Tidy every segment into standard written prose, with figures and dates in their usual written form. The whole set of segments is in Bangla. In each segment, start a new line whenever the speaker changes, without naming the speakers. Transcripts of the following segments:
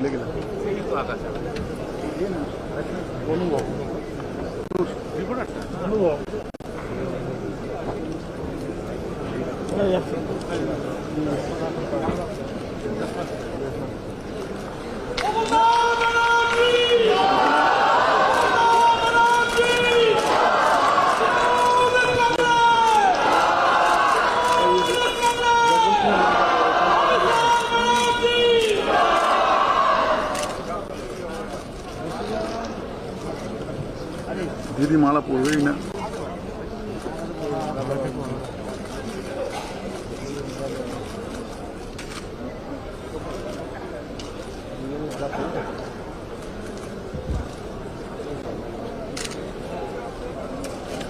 ভুলে গেলাম। দিদি মালা পড়বেই না।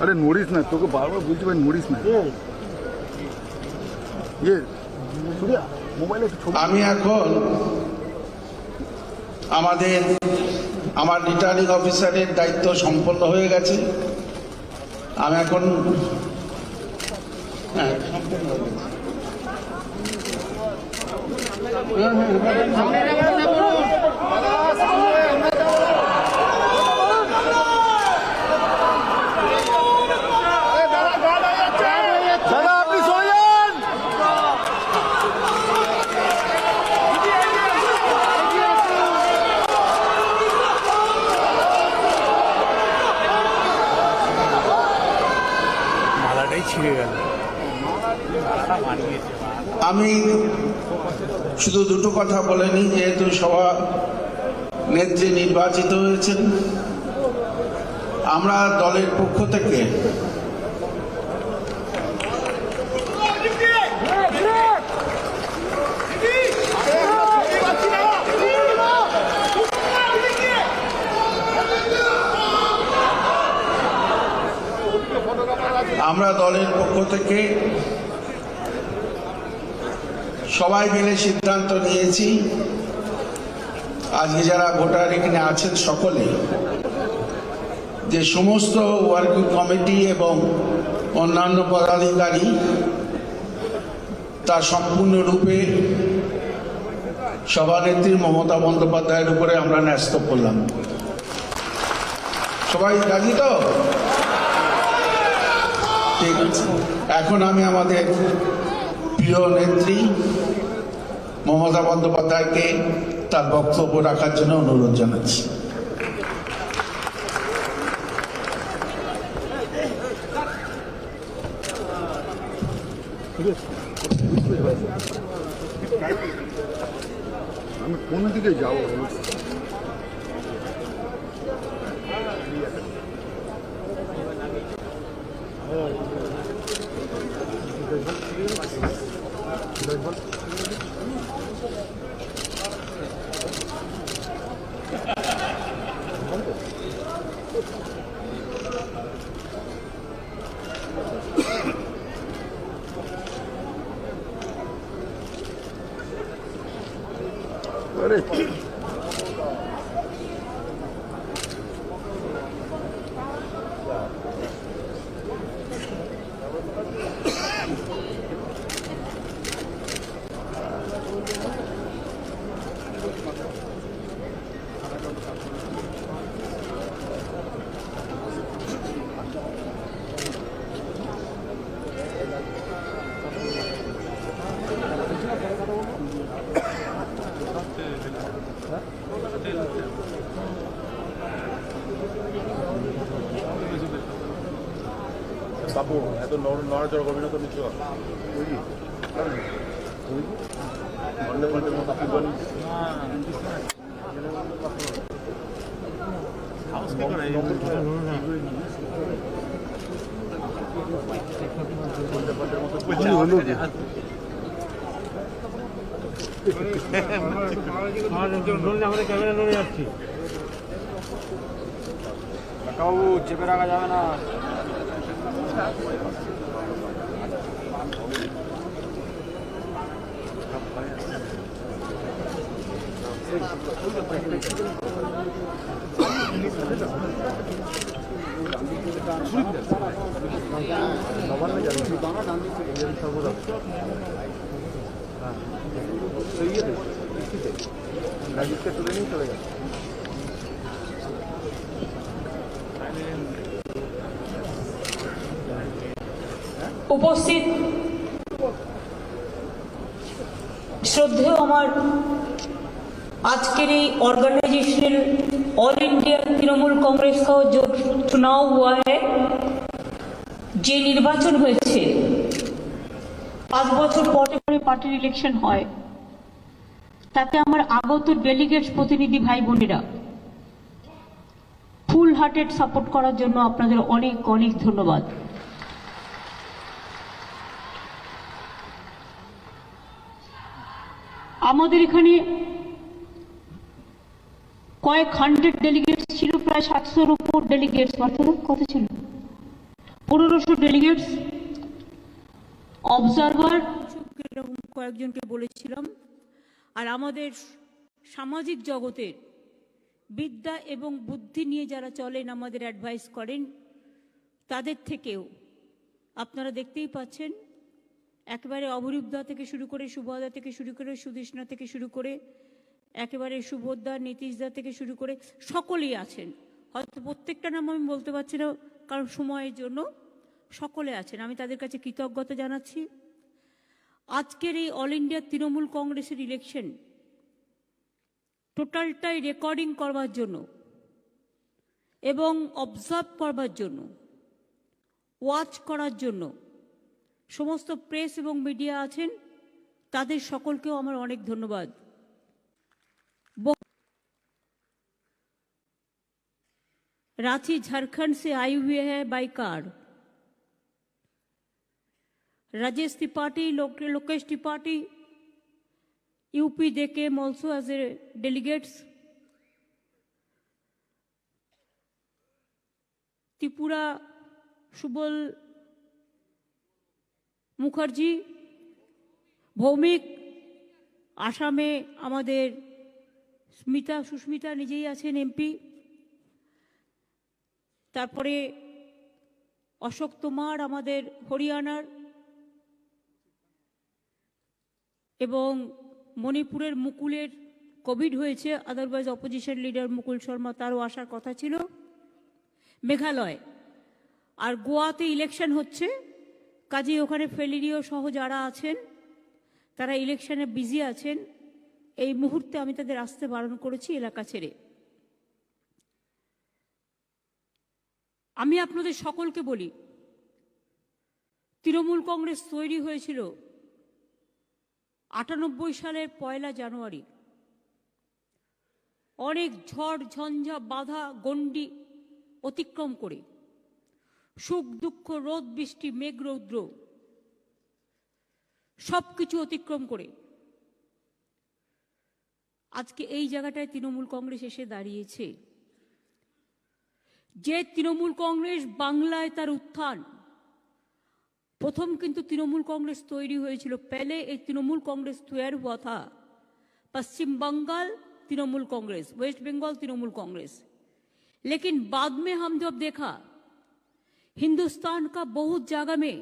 আরে নড়িস না, তোকে বারবার বলছি ভাই নড়িস না।
আমি এখন আমার রিটার্নিং অফিসারের দায়িত্ব সম্পন্ন হয়ে গেছে। আমি এখন আমি শুধু দুটো কথা বলেনি, যেহেতু সভা নেত্রী নির্বাচিত হয়েছেন, আমরা দলের পক্ষ থেকে সবাই মিলে সিদ্ধান্ত নিয়েছি, আজকে যারা ভোটার এখানে আছেন সকলে, যে সমস্ত ওয়ার্কিং কমিটি এবং অন্যান্য পদাধিকারী তা সম্পূর্ণরূপে সভানেত্রী মমতা বন্দ্যোপাধ্যায়ের উপরে আমরা ন্যস্ত করলাম। সবাই রাজি তো? ঠিক আছে। এখন আমি আমাদের প্রিয় নেত্রী মমতা বন্দ্যোপাধ্যায়কে তার বক্তব্য রাখার জন্য অনুরোধ জানাচ্ছি।
আমি কোন দিকে যাবো? अरे বাবু এত নড়াচড়া করবি না তো নিচু
আমাদের ক্যামেরা নড়ে যাচ্ছি, বাবু চেপে রাখা যাবে না।
সর্বদা রাজীবকে তুলে নিয়ে চলে যাবে।
উপস্থিত শ্রদ্ধেয় আমার आज के organisational all India Trinamool Congress का जो चुनाव हुआ है, যে নির্বাচন হয়েছে 5 বছর পরে পরে পার্টির ইলেকশন হয়, তাতে আমার আগত ডেলিগেটস প্রতিনিধি ভাই বোনেরা ফুল হার্টেড সাপোর্ট করার জন্য আপনাদের অনেক অনেক ধন্যবাদ। আমাদের এখানে কয়েক হান্ড্রেড ডেলিগেটস ছিল, প্রায় 700-র উপর ডেলিগেটস, অর্থাৎ কত ছিল 1500 ডেলিগেটস। অবজারভার এরকম কয়েকজনকে বলেছিলাম। আর আমাদের সামাজিক জগতের বিদ্যা এবং বুদ্ধি নিয়ে যারা চলেন, আমাদের অ্যাডভাইস করেন, তাদের থেকেও আপনারা দেখতেই পাচ্ছেন, একেবারে অবরূপদা থেকে শুরু করে, শুভদা থেকে শুরু করে, সুদেষ্ণা থেকে শুরু করে, একেবারে সুভদ্রা, নীতিশদা থেকে শুরু করে সকলেই আছেন। হয়তো প্রত্যেকটা নাম আমি বলতে পারছি না কারণ সময়ের জন্য, সকলে আছেন। আমি তাদের কাছে কৃতজ্ঞতা জানাচ্ছি। আজকের এই অল ইন্ডিয়া তৃণমূল কংগ্রেসের ইলেকশন টোটালটাই রেকর্ডিং করবার জন্য এবং অবজার্ভ করবার জন্য, ওয়াচ করার জন্য সমস্ত প্রেস এবং মিডিয়া আছেন, তাদের সকলকেও আমার অনেক ধন্যবাদ। रांची झारखंड से आई हुई है by car Rajesh Tripathi, Lokesh Tripathi, UP they came also as a delegates. Tripura Subal Mukherjee, Bhowmik, आसामे आमादेर सुष्मिता निजेई आছেন एमपी, তারপরে অশোক তোমার আমাদের হরিয়ানার, এবং মণিপুরের মুকুলের কোভিড হয়েছে, আদারওয়াইজ অপোজিশন লিডার মুকুল শর্মা, তারও আসার কথা ছিল। মেঘালয় আর গোয়াতে ইলেকশন হচ্ছে, কাজেই ওখানে ফেলিরিও সহ যারা আছেন তারা ইলেকশনে বিজি আছেন। এই মুহূর্তে আমি তাদের আসতে বারণ করেছি এলাকা ছেড়ে। আমি আপনাদের সকলকে বলি, তৃণমূল কংগ্রেস তৈরি হয়েছিল 98 সালের 1 জানুয়ারি। অনেক ঝড় ঝঞ্ঝা বাধা গণ্ডি অতিক্রম করে, সুখ দুঃখ রোদ বৃষ্টি মেঘ রৌদ্র সবকিছু অতিক্রম করে আজকে এই জায়গাটায় তৃণমূল কংগ্রেস এসে দাঁড়িয়েছে। যে তৃণমূল কংগ্রেস বাংলায় তার উত্থান, প্রথম কিন্তু তৃণমূল কংগ্রেস তৈরি হয়েছিল, पहले एक तृणमूल कांग्रेस तैयार हुआ था पश्चिम बंगाल तृणमूल कांग्रेस, वेस्ट बंगाल तृणमूल कांग्रेस। लेकिन बाद में हम जब देखा हिंदुस्तान का बहुत जगह में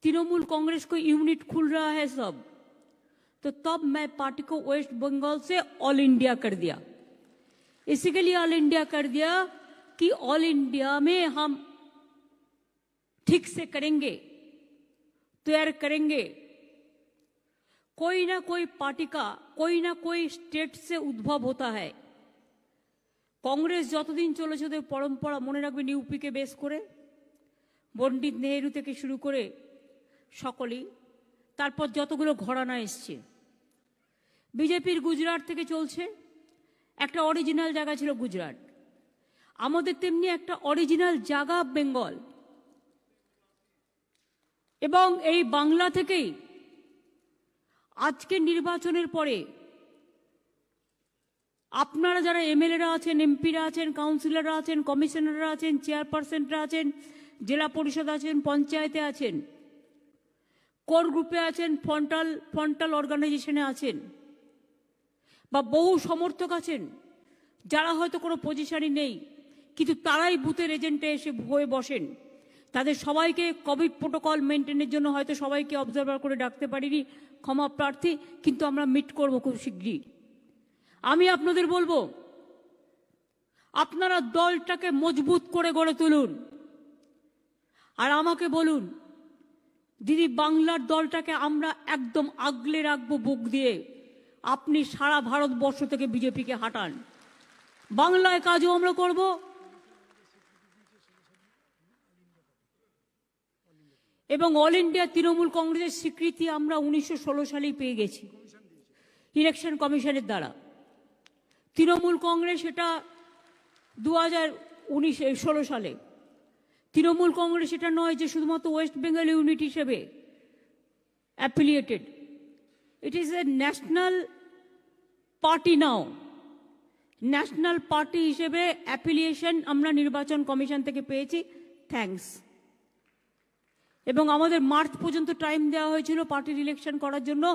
तृणमूल कांग्रेस को यूनिट खुल रहा है सब, तो तब मैं पार्टी को वेस्ट बंगाल से ऑल इंडिया कर दिया। इसी के लिए ऑल इंडिया कर दिया कि ऑल इंडिया में हम ठीक से करेंगे, तैयार करेंगे। कोई ना कोई पार्टी का कोई ना कोई स्टेट से उद्भव होता है। कांग्रेस যতদিন চলেছে ওদের পরম্পরা মনে রাখবেন, ইউপিকে বেস করে পণ্ডিত নেহেরু থেকে শুরু করে সকলেই, তারপর যতগুলো ঘরানা এসছে। বিজেপির গুজরাট থেকে চলছে, একটা অরিজিনাল জায়গা ছিল গুজরাট। আমাদের তেমনি একটা অরিজিনাল জায়গা বেঙ্গল, এবং এই বাংলা থেকেই আজকে নির্বাচনের পরে আপনারা যারা এমএলএরা আছেন, এমপিরা আছেন, কাউন্সিলররা আছেন, কমিশনাররা আছেন, চেয়ারপারসনরা আছেন, জেলা পরিষদ আছেন, পঞ্চায়েতে আছেন, কোর গ্রুপে আছেন, ফ্রন্টাল অর্গানাইজেশনে আছেন, বা বহু সমর্থক আছেন যারা হয়তো কোনো পজিশনই নেই, কিন্তু তারাই বুথের এজেন্টে এসে হয়ে বসেন। তাদের সবাইকে কোভিড প্রোটোকল মেনটেনের জন্য হয়তো সবাইকে অবজারভার করে ডাকতে পারিনি, ক্ষমা প্রার্থী, কিন্তু আমরা মিট করব খুব শীঘ্রই। আমি আপনাদের বলবো, আপনারা দলটাকে মজবুত করে গড়ে তুলুন। আর আমাকে বলুন, দিদি, বাংলার দলটাকে আমরা একদম আগলে রাখবো বুক দিয়ে। আপনি সারা ভারতবর্ষ থেকে বিজেপিকে হাঁটান, বাংলায় কাজও আমরা করব। এবং অল ইন্ডিয়া তৃণমূল কংগ্রেসের স্বীকৃতি আমরা 1916 সালেই পেয়ে গেছি ইলেকশন কমিশনের দ্বারা। তৃণমূল কংগ্রেস এটা 2016 সালে। তৃণমূল কংগ্রেস এটা নয় যে শুধুমাত্র ওয়েস্ট বেঙ্গল ইউনিট হিসেবে affiliated, it is a national party now. National party হিসেবে অ্যাফিলিয়েশন আমরা নির্বাচন কমিশন থেকে পেয়েছি, থ্যাঙ্কস। এবং আমাদের মার্চ পর্যন্ত টাইম দেওয়া হয়েছিল পার্টির ইলেকশন করার জন্য।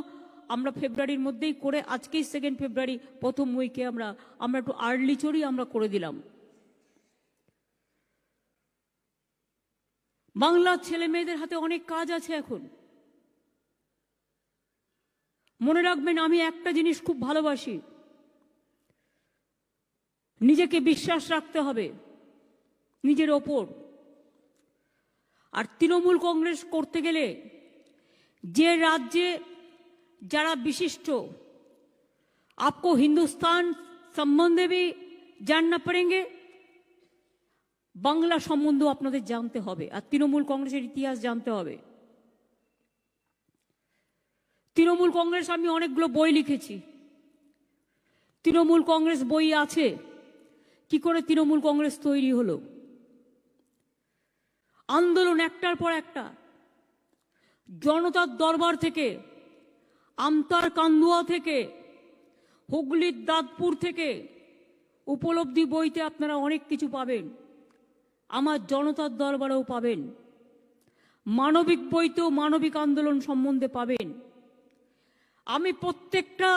আমরা ফেব্রুয়ারির মধ্যেই করে, আজকেই 2 ফেব্রুয়ারি প্রথম উইকে আমরা একটু আর্লি চড়ি আমরা করে দিলাম। বাংলার ছেলে মেয়েদের হাতে অনেক কাজ আছে এখন। মনে রাখবেন, আমি একটা জিনিস খুব ভালোবাসি, নিজেকে বিশ্বাস রাখতে হবে নিজের ওপর। আর তৃণমূল কংগ্রেস করতে গেলে যে রাজ্যে যারা বিশিষ্ট, आपको हिंदुस्तान সম্বন্ধে भी जानना पड़ेंगे, বাংলা সম্বন্ধেও আপনাদের জানতে হবে, আর তৃণমূল কংগ্রেসের ইতিহাস জানতে হবে। তৃণমূল কংগ্রেস, আমি অনেকগুলো বই লিখেছি। তৃণমূল কংগ্রেস বই আছে, কি করে তৃণমূল কংগ্রেস তৈরি হলো, আন্দোলন একটার পর একটা, জনতার দরবার থেকে, আমতার কান্দুয়া থেকে, হুগলির দাঁতপুর থেকে, উপলব্ধি বইতে আপনারা অনেক কিছু পাবেন, আমার জনতার দরবারেও পাবেন। মানবিক বইতেও মানবিক আন্দোলন সম্বন্ধে পাবেন। আমি প্রত্যেকটা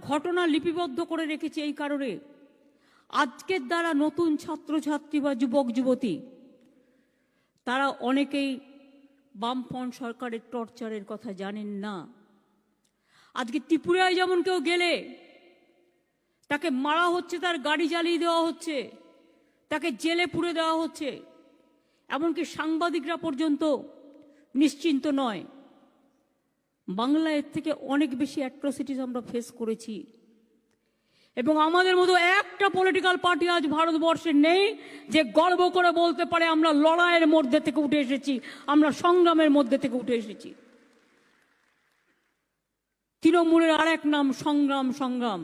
ঘটনা লিপিবদ্ধ করে রেখেছি এই কারণে, আজকের দ্বারা নতুন ছাত্রছাত্রী বা যুবক যুবতী তারা অনেকেই বামফ্রন্ট সরকারের টর্চারের কথা জানেন না। আজকে ত্রিপুরায় যেমন কেউ গেলে তাকে মারা হচ্ছে, তার গাড়ি জ্বালিয়ে দেওয়া হচ্ছে, তাকে জেলে পুরে দেওয়া হচ্ছে, এমনকি সাংবাদিকরা পর্যন্ত নিশ্চিন্ত নয়। বাংলা এর থেকে অনেক বেশি অ্যাট্রসিটিস আমরা ফেস করেছি। এবং আমাদের মতো একটা পলিটিক্যাল পার্টি আজ ভারতবর্ষে নেই যে গর্ব করে বলতে পারে আমরা লড়াইয়ের মধ্যে থেকে উঠে এসেছি, আমরা সংগ্রামের মধ্যে থেকে উঠে এসেছি। তৃণমূলের আরেক নাম সংগ্রাম, সংগ্রাম।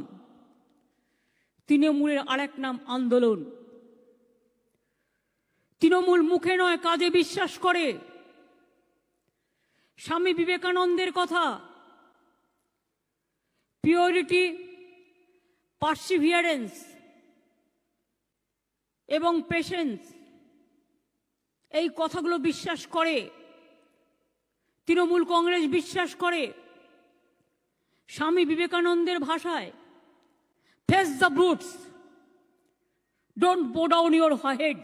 তৃণমূলের আরেক নাম আন্দোলন। তৃণমূল মুখে নয় কাজে বিশ্বাস করে। স্বামী বিবেকানন্দের কথা, পিওরিটি, পার্সিভিয়ারেন্স এবং পেশেন্স, এই কথাগুলো বিশ্বাস করে। তৃণমূল কংগ্রেস বিশ্বাস করে স্বামী বিবেকানন্দের ভাষায়, face the brutes, don't bow down your head.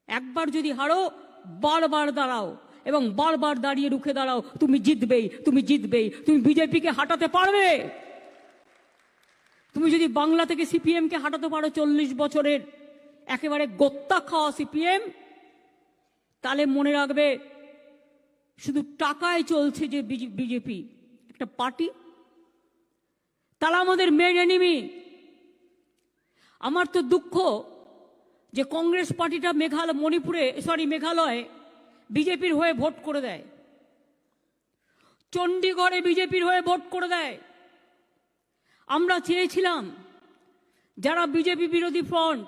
একবার যদি হারো, বারবার দাঁড়াও এবং বারবার দাঁড়িয়ে রুখে দাঁড়াও, তুমি জিতবেই, তুমি জিতবেই। তুমি বিজেপিকে হাঁটাতে পারবে। তুমি যদি বাংলা থেকে সিপিএমকে হাঁটাতে পারো, 40 বছরের একেবারে গোত্তা খাওয়া সিপিএম, তাহলে মনে রাখবে শুধু টাকায় চলছে যে বিজেপি একটা পার্টি, তারা আমাদের মেন এনিমি। আমার তো দুঃখ যে কংগ্রেস পার্টিটা মেঘালয় বিজেপির হয়ে ভোট করে দেয়, চণ্ডীগড়ে বিজেপির হয়ে ভোট করে দেয়। আমরা চেয়েছিলাম যারা বিজেপি বিরোধী ফ্রন্ট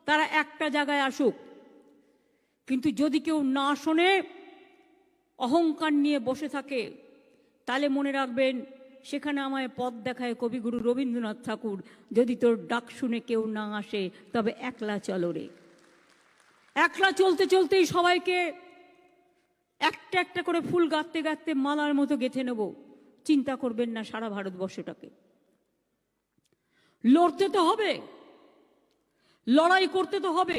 তারা একটা জায়গায় আসুক, কিন্তু যদি কেউ না শোনে, অহংকার নিয়ে বসে থাকে, তাহলে মনে রাখবেন সেখানে আমায় পথ দেখায় কবিগুরু রবীন্দ্রনাথ ঠাকুর, যদি তোর ডাক শুনে কেউ না আসে তবে একলা চলো রে। একলা চলতে চলতেই সবাইকে একটা একটা করে ফুল গাঁথতে গাঁথতে মালার মতো গেঁথে নেব। চিন্তা করবেন না সারা ভারতবর্ষটাকে। লড়তে তো হবে, লড়াই করতে তো হবে।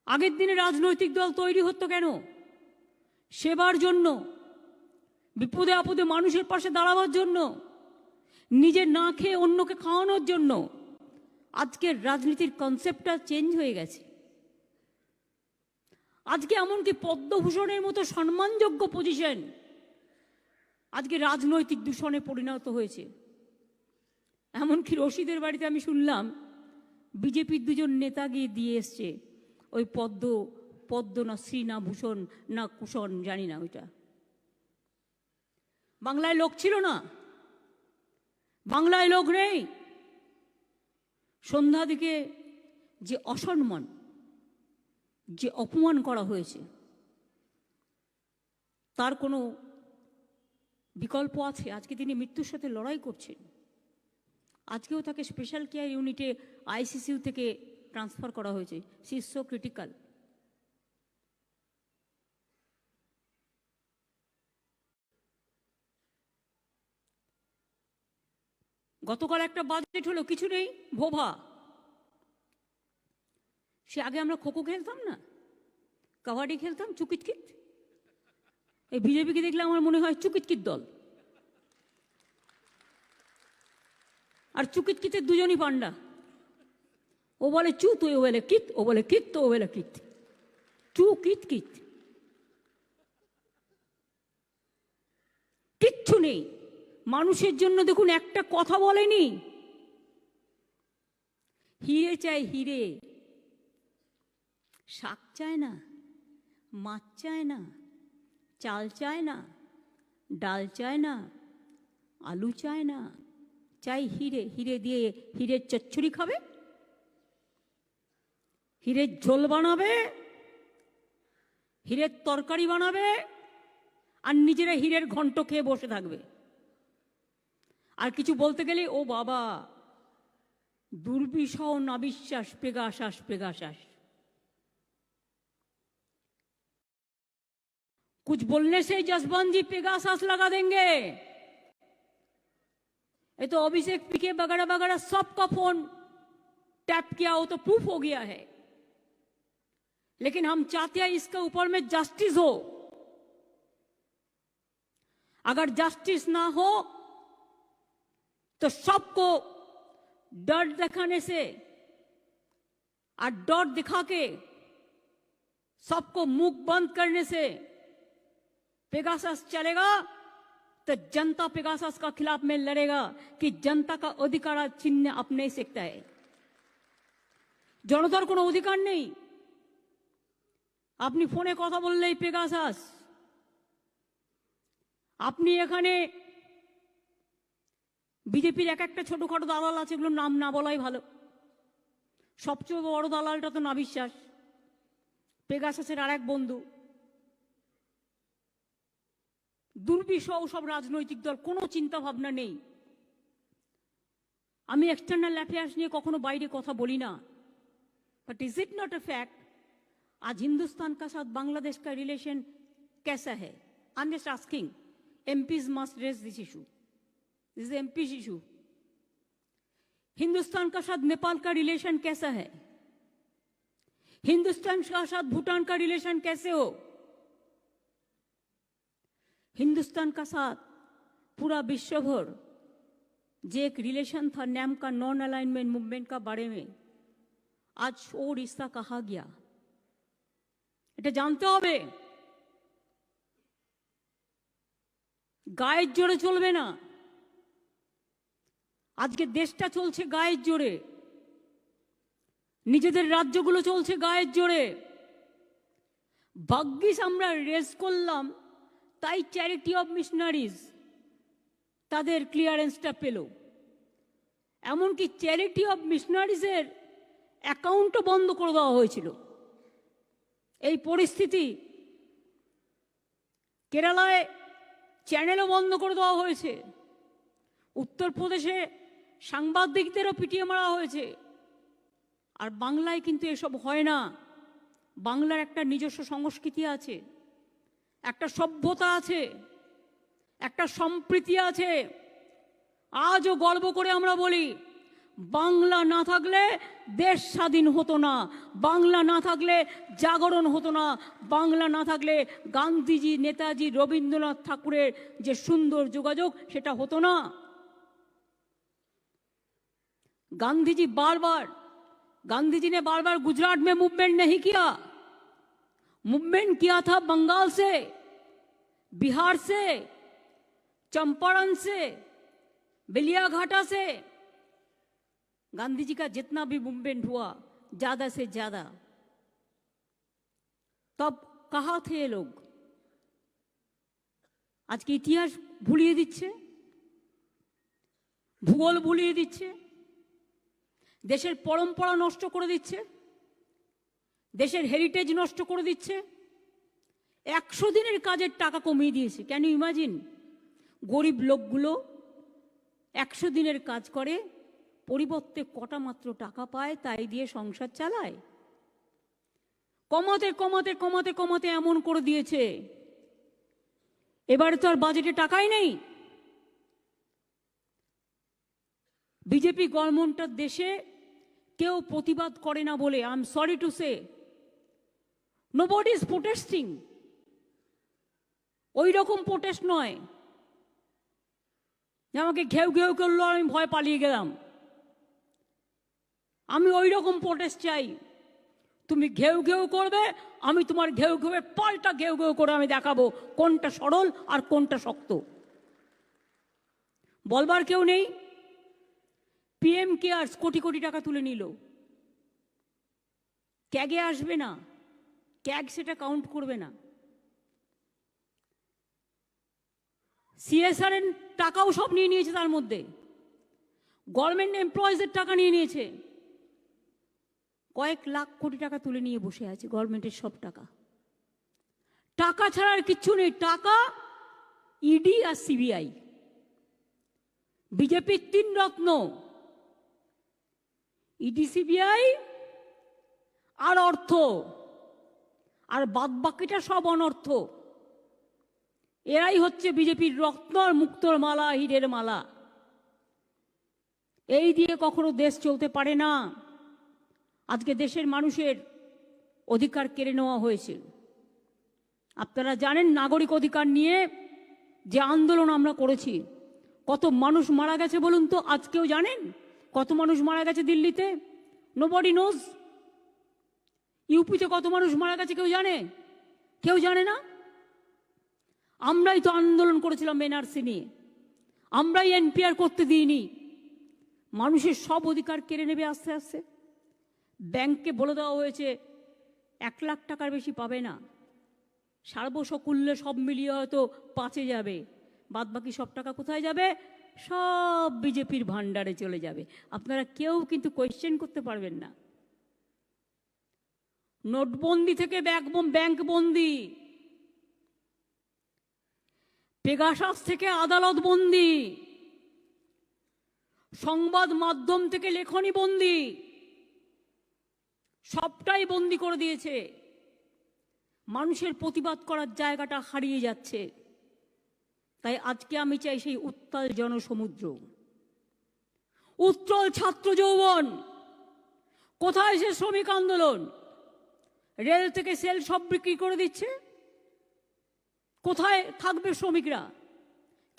আগের দিনে রাজনৈতিক দল তৈরি হতো কেন? সেবার জন্য, বিপদে আপদে মানুষের পাশে দাঁড়াবার জন্য। নিজে না খেয়ে অন্যকে খাওয়ানোর জন্য। আজকের রাজনীতির কনসেপ্টটা চেঞ্জ হয়ে গেছে। আজকে এমনকি পদ্মভূষণের মতো সম্মানযোগ্য পজিশন আজকে রাজনৈতিক দূষণে পরিণত হয়েছে। এমনকি রশিদের বাড়িতে আমি শুনলাম বিজেপির দুজন নেতা গিয়ে দিয়ে এসছে ওই পদ্ম না শ্রী না ভূষণ না কুষণ, জানি না ওইটা। বাংলায় লোক ছিল না, বাংলায় লোক নেই। সন্ধ্যা দিকে যে অসম্মান, যে অপমান করা হয়েছে, তার কোনো বিকল্প আছে? আজকে তিনি মৃত্যুর সাথে লড়াই করছেন। আজকেও তাকে স্পেশাল কেয়ার ইউনিটে আইসিসিউ থেকে ট্রান্সফার করা হয়েছে। She is so critical. গতকাল একটা বাজেট হলো, কিছু নেই, ভোভা। সে আগে আমরা খোখো খেলতাম না, কাবাডি খেলতাম, চুকিতকিত। এই বিজেপিকে দেখলে আমার মনে হয় চুকিতকিত দল। আর চুকিতকিতের দুজনই পান্ডা। ও বলে চু তো ও বলে কিত, ও বলে কিত তো ও বলে কিত। চু কিত কিত, কিচ্ছু নেই। মানুষের জন্য দেখুন একটা কথা বলেনি। হিরে চাই হিরে, শাক চায় না, মাছ চায় না, চাল চায় না, ডাল চায় না, আলু চায় না, চাই হিরে। হিরে দিয়ে হিরের চচ্চড়ি খাবে, হিরের ঝোল বানাবে, হিরের তরকারি বানাবে, আর নিজেরা হিরের ঘন্ট খেয়ে বসে থাকবে। আর কিছু বলতে গেলে ও বাবা, দুর্বিষহ নাবিশ্বাস, পেগাসাস পেগাসাস। कुछ बोलने से जसवंत जी पेगासास लगा देंगे। ये तो अभिषेक पीके वगैरह वगैरह सबका फोन टैप किया हो तो प्रूफ हो गया है। लेकिन हम चाहते हैं इसके ऊपर में जस्टिस हो। अगर जस्टिस ना हो तो सबको डर दिखाने से और डर दिखा के सबको मुख बंद करने से पेगासस चलेगा, तो जनता पेगासस का खिलाफ में लड़ेगा कि जनता का अधिकार छीनने आप नहीं सकता है। জনতার কোনো অধিকার নেই। আপনি ফোনে কথা বললেই পেগাসাস। আপনি এখানে বিজেপির এক একটা ছোটখাটো দালাল আছে, এগুলোর নাম না বলাই ভালো। সবচেয়ে বড় দালালটা তো নাবিশ্বাস, পেগাসাসের আর এক বন্ধু। দুর্বিষহ সব রাজনৈতিক দল, কোনো চিন্তা ভাবনা নেই। আমি এক্সটার্নাল অ্যাফেয়ার্স নিয়ে কখনো বাইরে কথা বলি না, but is it not a fact आज हिंदुस्तान का साथ बांग्लादेश का रिलेशन कैसा है? I am just asking. MPs must raise this issue, this is MPs issue. Hindustan का साथ नेपाल का रिलेशन कैसा है? हिंदुस्तान का साथ भूटान का रिलेशन कैसे हो? हिंदुस्तान का साथ पूरा विश्व भर जो एक रिलेशन था नैम का, नॉन अलाइनमेंट मूवमेंट का बारे में, आज वो रिश्ता कहा गया। এটা জানতে হবে। গায়ের জোরে চলবে না। আজকে দেশটা চলছে গায়ের জোরে, নিজেদের রাজ্যগুলো চলছে গায়ের জোরে। ভাগ্যিস আমরা রেস করলাম, তাই চ্যারিটি অফ মিশনারিজ তাদের ক্লিয়ারেন্সটা পেল। এমনকি চ্যারিটি অফ মিশনারিজের অ্যাকাউন্টও বন্ধ করে দেওয়া হয়েছিল। এই পরিস্থিতি কেরালায় চ্যানেলও বন্ধ করে দেওয়া হয়েছে, উত্তরপ্রদেশে সাংবাদিকদেরও পিটিয়ে মারা হয়েছে। আর বাংলায় কিন্তু এসব হয় না। বাংলার একটা নিজস্ব সংস্কৃতি আছে, একটা সভ্যতা আছে, একটা সম্প্রীতি আছে। আজও গর্ব করে আমরা বলি, বাংলা না থাকলে দেশ স্বাধীন হতো না, বাংলা না থাকলে জাগরণ হতো না, বাংলা না থাকলে গান্ধীজি, নেতাজি, রবীন্দ্রনাথ ঠাকুরের যে সুন্দর যোগাযোগ সেটা হতো না। गांधी जी ने बार बार गुजरात में मूवमेंट नहीं किया, मूवमेंट किया था बंगाल से, बिहार से, चंपारण से, बेलियाघाटा से। गांधी जी का जितना भी मूवमेंट हुआ ज्यादा से ज्यादा, तब कहाँ थे ये लोग? आज के इतिहास भूलिए দিচ্ছে, ভূগোল ভুলিয়ে দিচ্ছে, দেশের পরম্পরা নষ্ট করে দিচ্ছে, দেশের হেরিটেজ নষ্ট করে দিচ্ছে। 100 দিনের কাজের টাকা কমিয়ে দিয়েছে। Can you imagine? গরিব লোকগুলো 100 দিনের কাজ করে, পরিবর্তে কটা মাত্র টাকা পায়, তাই দিয়ে সংসার চালায়। কমাতে কমাতে কমাতে কমাতে এমন করে দিয়েছে, এবারে তো আর বাজেটে টাকাই নেই। বিজেপি গভর্নমেন্টের দেশে কেউ প্রতিবাদ করে না বলে, I am sorry to say, nobody is protesting. ওই রকম প্রোটেস্ট নয় যে আমাকে ঘেউ ঘেউ করলো আমি ভয় পালিয়ে গেলাম। আমি ওই রকম প্রোটেস্ট চাই, তুমি ঘেউ ঘেউ করবে, আমি তোমার ঘেউ ঘেউয়ে পাল্টা ঘেউ ঘেউ করে আমি দেখাবো কোনটা সরল আর কোনটা শক্ত। বলবার কেউ নেই। পিএম কেয়ার্স কোটি কোটি টাকা তুলে নিল, ক্যাগে আসবে না, ক্যাগ সেটা কাউন্ট করবে না। সিএসআর এর টাকাও সব নিয়ে নিয়েছে, তার মধ্যে গভর্নমেন্ট এমপ্লয়িজের টাকা নিয়ে নিয়েছে। কয়েক লাখ কোটি টাকা তুলে নিয়ে বসে আছে গভর্নমেন্টের সব টাকা। টাকা ছাড়া আর কিচ্ছু নেই, টাকা, ইডি আর সিবিআই। বিজেপির 3 রত্ন, ইডি, সিবিআই আর অর্থ, আর বাদ বাকিটা সব অনর্থ। এরাই হচ্ছে বিজেপির রত্ন আর মুক্তোর মালা, হীরের মালা। এই দিয়ে কখনো দেশ চলতে পারে না। আজকে দেশের মানুষের অধিকার কেড়ে নেওয়া হয়েছে। আপনারা জানেন নাগরিক অধিকার নিয়ে যে আন্দোলন আমরা করেছি, কত মানুষ মারা গেছে বলুন তো? আজকেও জানেন কত মানুষ মারা গেছে দিল্লিতে? Nobody nose. ইউপিতে কত মানুষ মারা গেছে কেউ জানে? কেউ জানে না। আমরাই তো আন্দোলন করেছিলাম এনআরসি নিয়ে, আমরাই এনপিআর করতে দিইনি। মানুষের সব অধিকার কেড়ে নেবে আস্তে আস্তে। ব্যাংককে বলে দেওয়া হয়েছে 1 লাখ টাকার বেশি পাবে না, সার্বসকূল্যে সব মিলিয়ে হয়তো 5-এ যাবে, বাদ বাকি সব টাকা কোথায় যাবে? সব বিজেপির ভান্ডারে চলে যাবে। আপনারা কেউ কিন্তু কোয়েশ্চেন করতে পারবেন না। নোটবন্দি থেকে ব্যাংক বন্দি, পেগাসাস থেকে আদালত বন্দি, সংবাদ মাধ্যম থেকে লেখনী বন্দি, সবটাই বন্দি করে দিয়েছে। মানুষের প্রতিবাদ করার জায়গাটা হারিয়ে যাচ্ছে। তাই আজকে আমি চাই সেই উত্তাল জনসমুদ্র, উত্তল ছাত্র যৌবন। কোথায় সে শ্রমিক আন্দোলন? রেল থেকে সেল সব বিক্রি করে দিচ্ছে। কোথায় থাকবে শ্রমিকরা?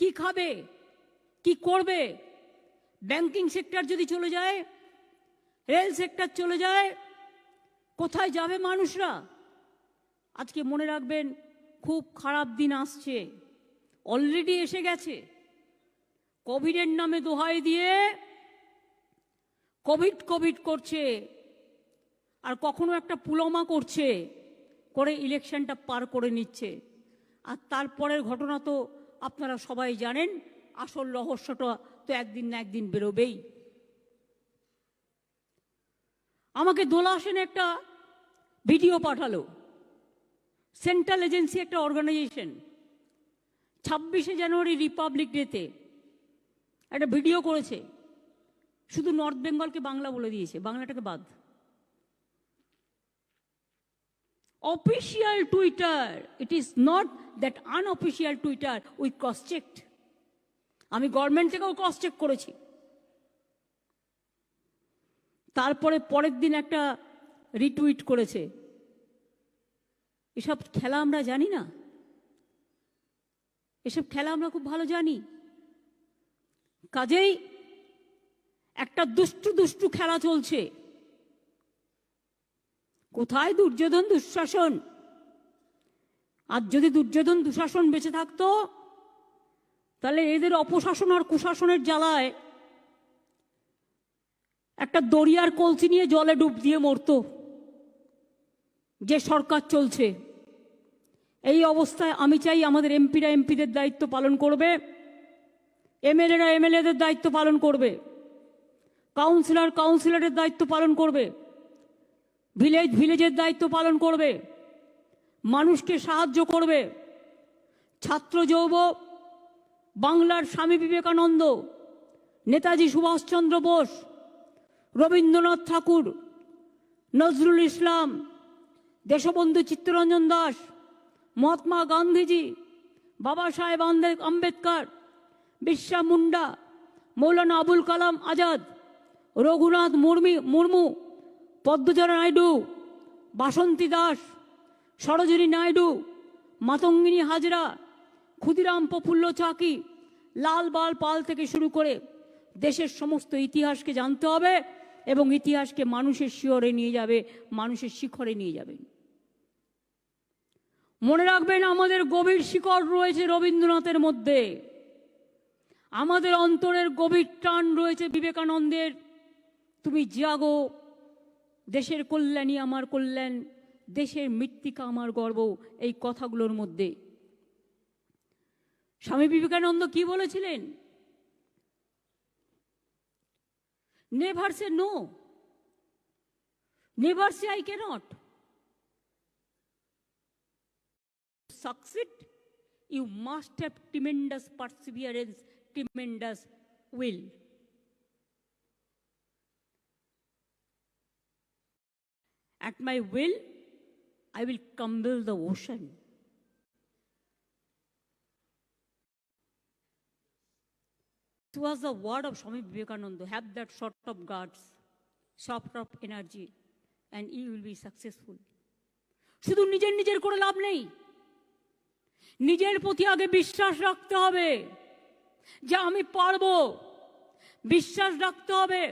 কি খাবে, কি করবে? ব্যাংকিং সেক্টর যদি চলে যায়, রেল সেক্টর চলে যায়, কোথায় যাবে মানুষরা? আজকে মনে রাখবেন, খুব খারাপ দিন আসছে, অলরেডি এসে গেছে। কোভিডের নামে দোহাই দিয়ে কোভিড করছে, আর কখনো একটা পুলমা করছে, করে ইলেকশনটা পার করে নিচ্ছে। আর তারপরের ঘটনা তো আপনারা সবাই জানেন। আসল রহস্যটা তো একদিন না একদিন বেরোবেই। আমাকে দোলা সেন একটা ভিডিও পাঠালো, সেন্ট্রাল এজেন্সি একটা অর্গানাইজেশন, 26শে জানুয়ারি রিপাবলিক ডেতে একটা ভিডিও করেছে। শুধু নর্থ বেঙ্গলকে বাংলা বলে দিয়েছে, বাংলাটাকে বাদ। Official Twitter, it is not that unofficial Twitter, we cross checked. আমি গভর্নমেন্ট থেকেও ক্রস চেক করেছি। তারপরে পরের দিন একটা রিটুইট করেছে। এসব খেলা আমরা জানি না, এসব খেলা আমরা খুব ভালো জানি। কাজেই একটা দুষ্টু দুষ্টু খেলা চলছে। কোথায় দুর্যোধন দুঃশাসন? আর যদি দুর্যোধন দুঃশাসন বেঁচে থাকতো তাহলে এদের অপশাসন আর কুশাসনের জ্বালায় একটা দরিয়ার কলসি নিয়ে জলে ডুব দিয়ে মরতো। যে সরকার চলছে এই অবস্থায় আমি চাই আমাদের এমপিরা এমপিদের দায়িত্ব পালন করবে, এমএলএরা এমএলএদের দায়িত্ব পালন করবে, কাউন্সিলর কাউন্সিলরের দায়িত্ব পালন করবে, ভিলেজ ভিলেজের দায়িত্ব পালন করবে, মানুষকে সাহায্য করবে। ছাত্র যৌব বাংলার স্বামী বিবেকানন্দ, নেতাজি সুভাষচন্দ্র বোস, রবীন্দ্রনাথ ঠাকুর, নজরুল ইসলাম, দেশবন্ধু চিত্তরঞ্জন দাস, মহাত্মা গান্ধীজি, বাবা সাহেব আম্বেদকর, বিরসা মুন্ডা, মৌলানা আবুল কালাম আজাদ, রঘুনাথ মুর্মু, পদ্মচরণ নাইডু, বাসন্তী দাস, সরোজিনী নাইডু, মাতঙ্গিনী হাজরা, ক্ষুদিরাম প্রফুল্ল চাকি, লাল বাল পাল থেকে শুরু করে দেশের সমস্ত ইতিহাসকে জানতে হবে এবং ইতিহাসকে মানুষের শিয়রে নিয়ে যাবে, মানুষের শিখরে নিয়ে যাবে। মনে রাখবেন আমাদের গভীর শিকড় রয়েছে রবীন্দ্রনাথের মধ্যে, আমাদের অন্তরের গভীর টান রয়েছে বিবেকানন্দের। তুমি জাগো, দেশের কল্যাণই আমার কল্যাণ, দেশের মৃত্তিকা আমার গর্ব, এই কথাগুলোর মধ্যে স্বামী বিবেকানন্দ কি বলেছিলেন? Never say no, never say I can't. Succeed, you must have tremendous perseverance, tremendous will. At my will, I will crumble the ocean. It was the word of Swami Vivekananda. Have that sort of guts, sort of energy, and you will be successful. শুধু নিজের নিজের করে লাভ নেই, নিজের প্রতি আগে বিশ্বাস রাখতে হবে যে আমি পারবো। বিশ্বাস রাখতে হবে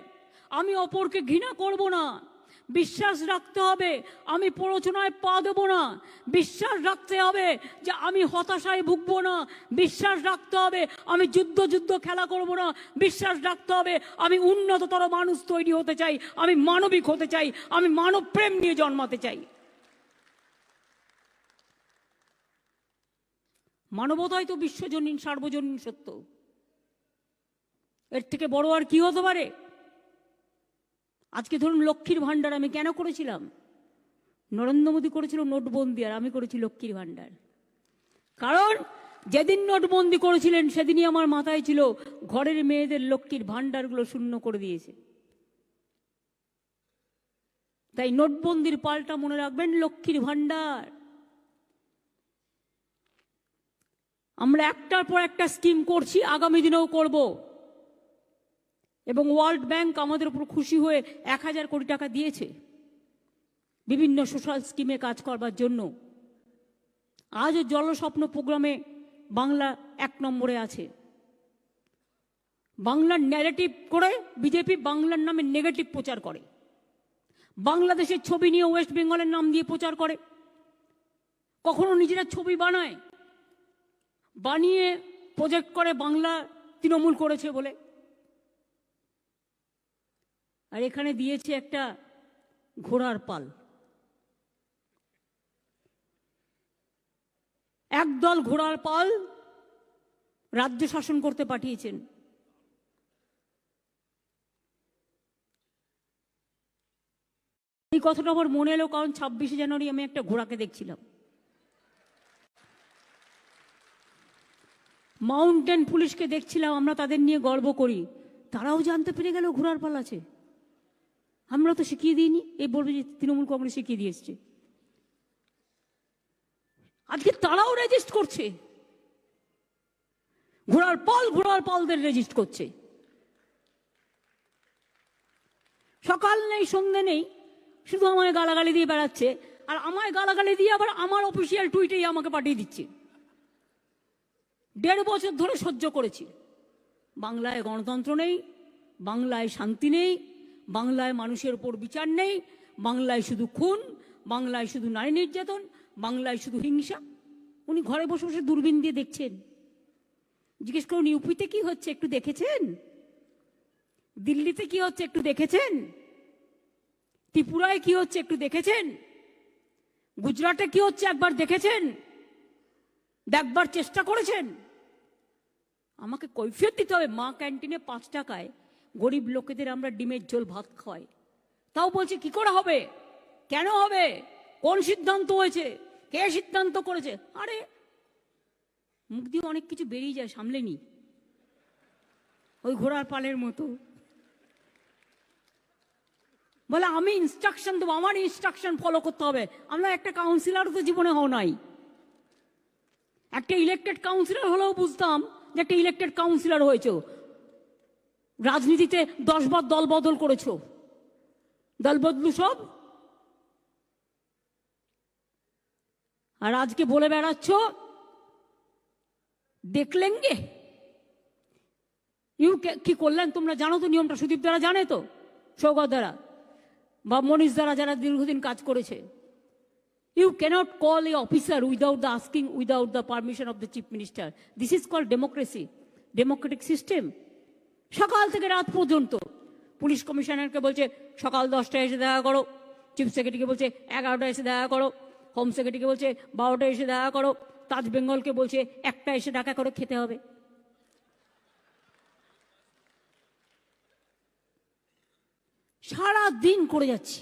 আমি অপরকে ঘৃণা করব না। বিশ্বাস রাখতে হবে আমি প্ররোচনায় পা দেব না। বিশ্বাস রাখতে হবে যে আমি হতাশায় ভুগবো না। বিশ্বাস রাখতে হবে আমি যুদ্ধ খেলা করব না। বিশ্বাস রাখতে হবে আমি উন্নততর মানুষ তৈরি হতে চাই, আমি মানবিক হতে চাই, আমি মানব প্রেম নিয়ে জন্মাতে চাই। মানবতাই তো বিশ্বজনীন সার্বজনীন সত্য, এর থেকে বড় আর কি হতে পারে? আজকে ধরুন লক্ষ্মীর ভাণ্ডার আমি কেন করেছিলাম? নরেন্দ্র মোদী করেছিল নোটবন্দি, আর আমি করেছি লক্ষ্মীর ভাণ্ডার। কারণ যেদিন নোটবন্দি করেছিলেন সেদিনই আমার মাথায় ছিল ঘরের মেয়েদের লক্ষ্মীর ভাণ্ডারগুলো শূন্য করে দিয়েছে। তাই নোটবন্দির পাল্টা মনে রাখবেন লক্ষ্মীর ভাণ্ডার। আমরা একটার পর একটা স্কিম করছি, আগামী দিনেও করব। এবং ওয়ার্ল্ড ব্যাংক আমাদের উপর খুশি হয়ে 1000 কোটি টাকা দিয়েছে বিভিন্ন সোশ্যাল স্কিমে কাজ করবার জন্য। আজও জলস্বপ্ন প্রোগ্রামে বাংলা 1 নম্বরে আছে। বাংলার ন্যারেটিভ করে বিজেপি বাংলার নামে নেগেটিভ প্রচার করে, বাংলাদেশের ছবি নিয়ে ওয়েস্ট বেঙ্গলের নাম দিয়ে প্রচার করে, কখনো নিজেরা ছবি বানায়, বানিয়ে প্রজেক্ট করে বাংলা তৃণমূল করেছে বলে। আর এখানে দিয়েছে একটা ঘোড়ার পাল। একদল ঘোড়ার পাল রাজ্য শাসন করতে পাঠিয়েছেন। এই কথাটা আমার মনে এলো কারণ 26শে জানুয়ারি আমি একটা ঘোড়াকে দেখছিলাম। মাউন্টেন পুলিশকে দেখছিলাম, আমরা তাদের নিয়ে গর্ব করি, তারাও জানতে পেরে গেল ঘোড়ার পাল আছে। আমরা তো শিখিয়ে দিইনি, এই বলবে যে তৃণমূল কংগ্রেস শিখিয়ে দিয়ে এসছে। আজকে তারাও রেজিস্ট করছে, ঘোড়ার পালদের রেজিস্ট করছে। সকাল নেই সন্ধ্যে নেই, শুধু আমায় গালাগালি দিয়ে বেড়াচ্ছে, আর আমায় গালাগালি দিয়ে আবার আমার অফিসিয়াল টুইটেই আমাকে পাঠিয়ে দিচ্ছে। 1.5 বছর ধরে সহ্য করেছি। বাংলায় গণতন্ত্র নেই, বাংলায় শান্তি নেই, বাংলায় মানুষের ওপর বিচার নেই, বাংলায় শুধু খুন, বাংলায় শুধু নারী নির্যাতন, বাংলায় শুধু হিংসা। উনি ঘরে বসে বসে দূরবীন দিয়ে দেখছেন। জিজ্ঞেস করুন ইউপিতে কি হচ্ছে একটু দেখেছেন? দিল্লিতে কি হচ্ছে একটু দেখেছেন? ত্রিপুরায় কি হচ্ছে একটু দেখেছেন? গুজরাটে কি হচ্ছে একবার দেখেছেন? দেখবার চেষ্টা করেছেন? আমাকে কৈফিয়ত দিতে হবে। মা ক্যান্টিনে 5 টাকায় গরিব লোকেদের আমরা ডিমের ঝোল ভাত খাওয়াই, তাও বলছে কি করে হবে, কেন হবে, কোন সিদ্ধান্ত হয়েছে, কে সিদ্ধান্ত করেছে? আরে মুখ দিয়ে অনেক কিছু বেরিয়ে যায়, সামলে নি, ওই ঘোড়ার পালের মতো। বলে আমি ইনস্ট্রাকশন দেবো, আমার ইনস্ট্রাকশন ফলো করতে হবে। আমরা একটা কাউন্সিলর তো জীবনে হও নাই। একটা ইলেক্টেড কাউন্সিলর হলেও বুঝতাম যে একটা ইলেক্টেড কাউন্সিলর হয়েছে। রাজনীতিতে 10 বার দল বদল করেছো, দল বদলু সব। আর আজকে বলে বেড়াচ্ছ দেখলেঙ্গে। কি করলেন তোমরা জানো তো নিয়মটা? সুদীপ দ্বারা জানে তো, সৌগত দ্বারা বা মনীষ দ্বারা, যারা দীর্ঘদিন কাজ করেছে। You cannot call a officer without the asking, without the permission of the chief minister. This is called democracy, democratic system. সকাল থেকে রাত পর্যন্ত পুলিশ কমিশনারকে বলছে সকাল 10টায় এসে দেখা করো, চিফ সেক্রেটারিকে বলছে 11টায় এসে দেখা করো, হোম সেক্রেটারিকে বলছে 12টায় এসে দেখা করো, তাজ বেঙ্গলকে বলছে 1টা এসে দেখা করে খেতে হবে। সারা দিন করে যাচ্ছে,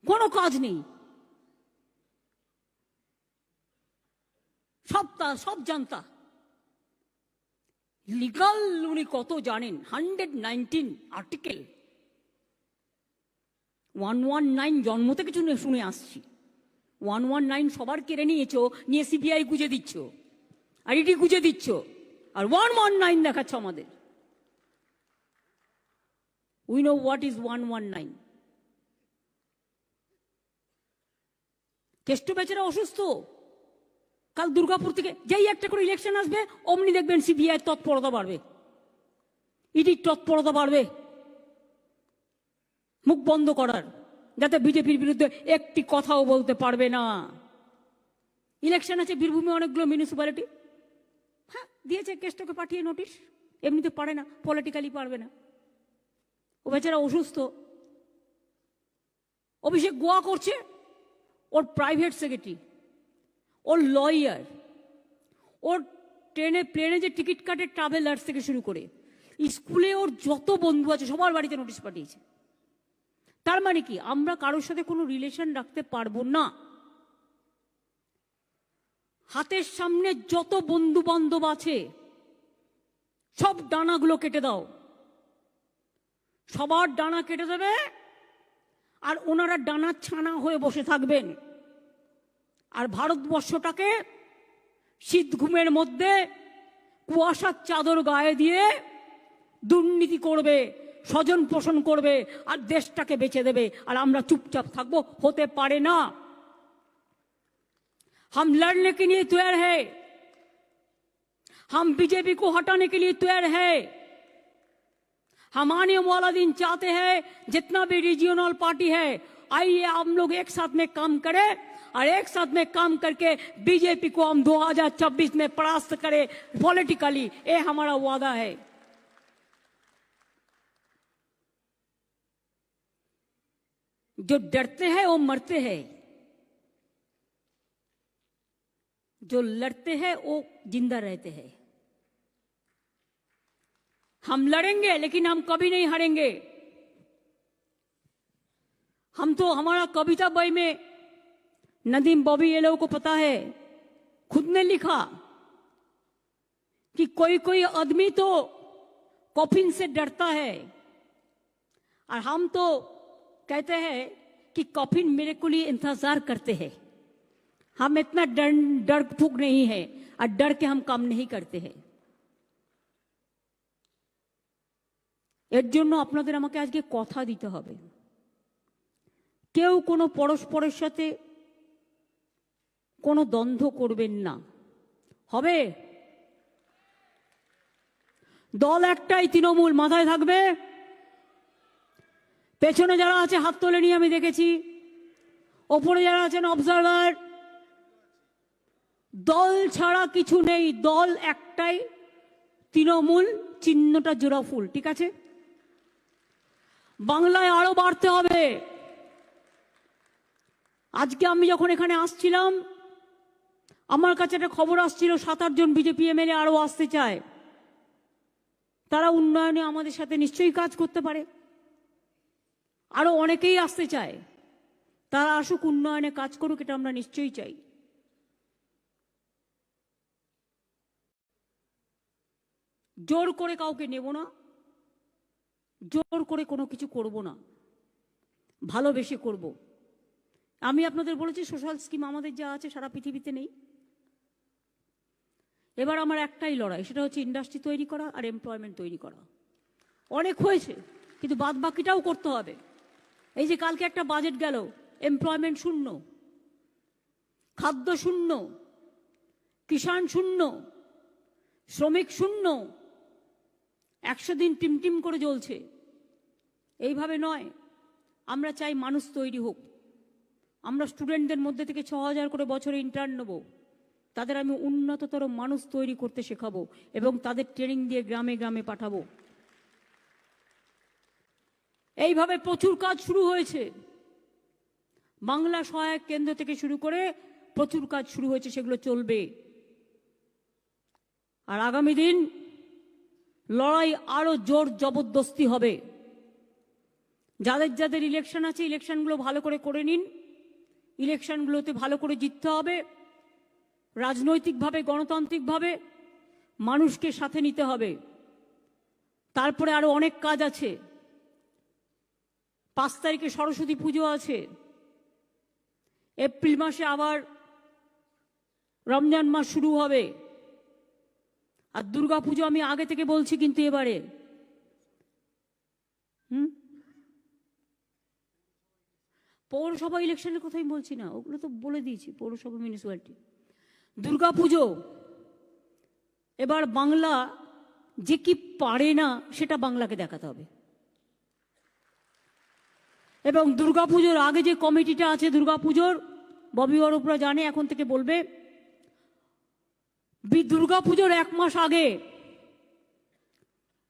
কোনো কাজ নেই। সব জানতা লিগাল উনি কত জানেন। 119 আর্টিকেল, 119 জন্ম থেকে শুনে আসছি। 119 সবার কেড়ে নিয়েছো, নিয়ে সিবিআই গুজে দিচ্ছ, আর ইডি গুজে দিচ্ছ, আর 119 দেখাচ্ছ আমাদের। We know what is 119। Keshto বেচারা অসুস্থ, কাল দুর্গাপুর থেকে যেই একটা করে ইলেকশন আসবে অমনি দেখবেন সিবিআই তৎপরতা বাড়বে, ইডির তৎপরতা বাড়বে মুখ বন্ধ করার, যাতে বিজেপির বিরুদ্ধে একটি কথাও বলতে পারবে না। ইলেকশন আছে বীরভূমে অনেকগুলো মিউনিসিপ্যালিটি, হ্যাঁ দিয়েছে কেষ্টকে পাঠিয়ে নোটিশ, এমনিতে পারে না, পলিটিক্যালি পারবে না। ও বেচারা অসুস্থ। অভিষেক গোয়া করছে, ওর প্রাইভেট সেক্রেটারি, ওর লয়ার, ওর প্লেনে যে টিকিট কাটে ট্রাভেলার্স থেকে শুরু করে স্কুলে ওর যত বন্ধু আছে সবার বাড়িতে নোটিশ পাঠিয়েছে। তার মানে কি আমরা কারোর সাথে কোনো রিলেশন রাখতে পারবো না। হাতের সামনে যত বন্ধু বান্ধব আছে সব ডানাগুলো কেটে দাও, সবার ডানা কেটে দেবে, আর ওনারা ডানা ছানা হয়ে বসে থাকবেন। আর ভারতবর্ষটাকে শীত ঘুমের মধ্যে কুয়াশার চাদর গায়ে দিয়ে দুর্নীতি করবে, স্বজন পোষণ করবে, আর দেশটাকে বেঁচে দেবে, আর আমরা চুপচাপ থাকবো। হতে পারে না। हम लड़ने के लिए तैयार है, हम बीजेपी को हटाने के लिए तैयार है। हम आने वाला दिन चाहते हैं जितना भी रीजनल पार्टी है, आइए हम लोग एक साथ में काम करें, और एक साथ में काम करके बीजेपी को हम 2026 में परास्त करें पॉलिटिकली। ये हमारा वादा है। जो डरते हैं वो मरते हैं, जो लड़ते हैं वो जिंदा रहते हैं। हम लड़ेंगे लेकिन हम कभी नहीं हारेंगे। हम तो, हमारा कविता बई में नदीम बॉबी ये लोगों को पता है, खुद ने लिखा कि कोई कोई आदमी तो कॉफिन से डरता है, और हम तो कहते हैं कि कॉफिन मेरे को लिए इंतजार करते हैं। हम इतना डर फूक नहीं है, और डर के हम काम नहीं करते हैं। এর জন্য আপনাদের আমাকে আজকে কথা দিতে হবে। কেউ কোনো পরস্পরের সাথে কোনো দ্বন্দ্ব করবেন না। হবে? দল একটাই, তৃণমূল, মাথায় থাকবে। পেছনে যারা আছে হাত তোলে নিয়ে আমি দেখেছি, ওপরে যারা আছেন অবজারভার। দল ছাড়া কিছু নেই, দল একটাই, তৃণমূল, চিহ্নটা জোড়া ফুল, ঠিক আছে? বাংলায় আরো বাড়তে হবে। আজকে আমি যখন এখানে আসছিলাম, আমার কাছে একটা খবর আসছিল 7-8 জন বিজেপি এমএলএ আরো আসতে চায়। তারা উন্নয়নে আমাদের সাথে নিশ্চয়ই কাজ করতে পারে। আরো অনেকেই আসতে চায়, তারা আসুক, উন্নয়নে কাজ করুক, এটা আমরা নিশ্চয়ই চাই। জোর করে কাউকে নেব না, জোর করে কোনো কিছু করব না, ভালোবেসে করব। আমি আপনাদের বলেছি সোশ্যাল স্কিম আমাদের যা আছে সারা পৃথিবীতে নেই। এবার আমার একটাই লড়াই, সেটা হচ্ছে ইন্ডাস্ট্রি তৈরি করা আর এমপ্লয়মেন্ট তৈরি করা। অনেক হয়েছে, কিন্তু বাদ বাকিটাও করতে হবে। এই যে কালকে একটা বাজেট গেল, এমপ্লয়মেন্ট শূন্য, খাদ্য শূন্য, কিষাণ শূন্য, শ্রমিক শূন্য, 100 দিন টিমটিম করে জ্বলছে। এইভাবে নয়, আমরা চাই মানুষ তৈরি হোক। আমরা স্টুডেন্টদের মধ্যে থেকে 6000 করে বছরে ইন্টার্ন নেব, তাদের আমি উন্নততর মানুষ তৈরি করতে শেখাবো এবং তাদের ট্রেনিং দিয়ে গ্রামে গ্রামে পাঠাবো। এইভাবে প্রচুর কাজ শুরু হয়েছে, বাংলা সহায়ক কেন্দ্র থেকে শুরু করে প্রচুর কাজ শুরু হয়েছে, সেগুলো চলবে। আর আগামী দিন লড়াই আরো জোর জবরদস্তি হবে। যাদের যাদের ইলেকশন আছে, ইলেকশনগুলো ভালো করে নিন। ইলেকশনগুলোতে ভালো করে জিততে হবে, রাজনৈতিকভাবে, গণতান্ত্রিকভাবে মানুষকে সাথে নিতে হবে। তারপরে আরো অনেক কাজ আছে। 5 তারিখে সরস্বতী পুজো আছে, এপ্রিল মাসে আবার রমজান মাস শুরু হবে, আর দুর্গা পুজো আমি আগে থেকে বলছি, কিন্তু এবারে পৌরসভা ইলেকশনের কথাই বলছি না, ওগুলো তো বলে দিয়েছি, পৌরসভা, মিউনিসিপ্যালিটি। দুর্গা পুজো এবার বাংলা যে কি পারে না সেটা বাংলাকে দেখাতে হবে। এবং দুর্গাপুজোর আগে যে কমিটিটা আছে, দুর্গাপুজোর, ববি অরূপরা জানে, এখন থেকে বলবে, দুর্গাপুজোর 1 মাস আগে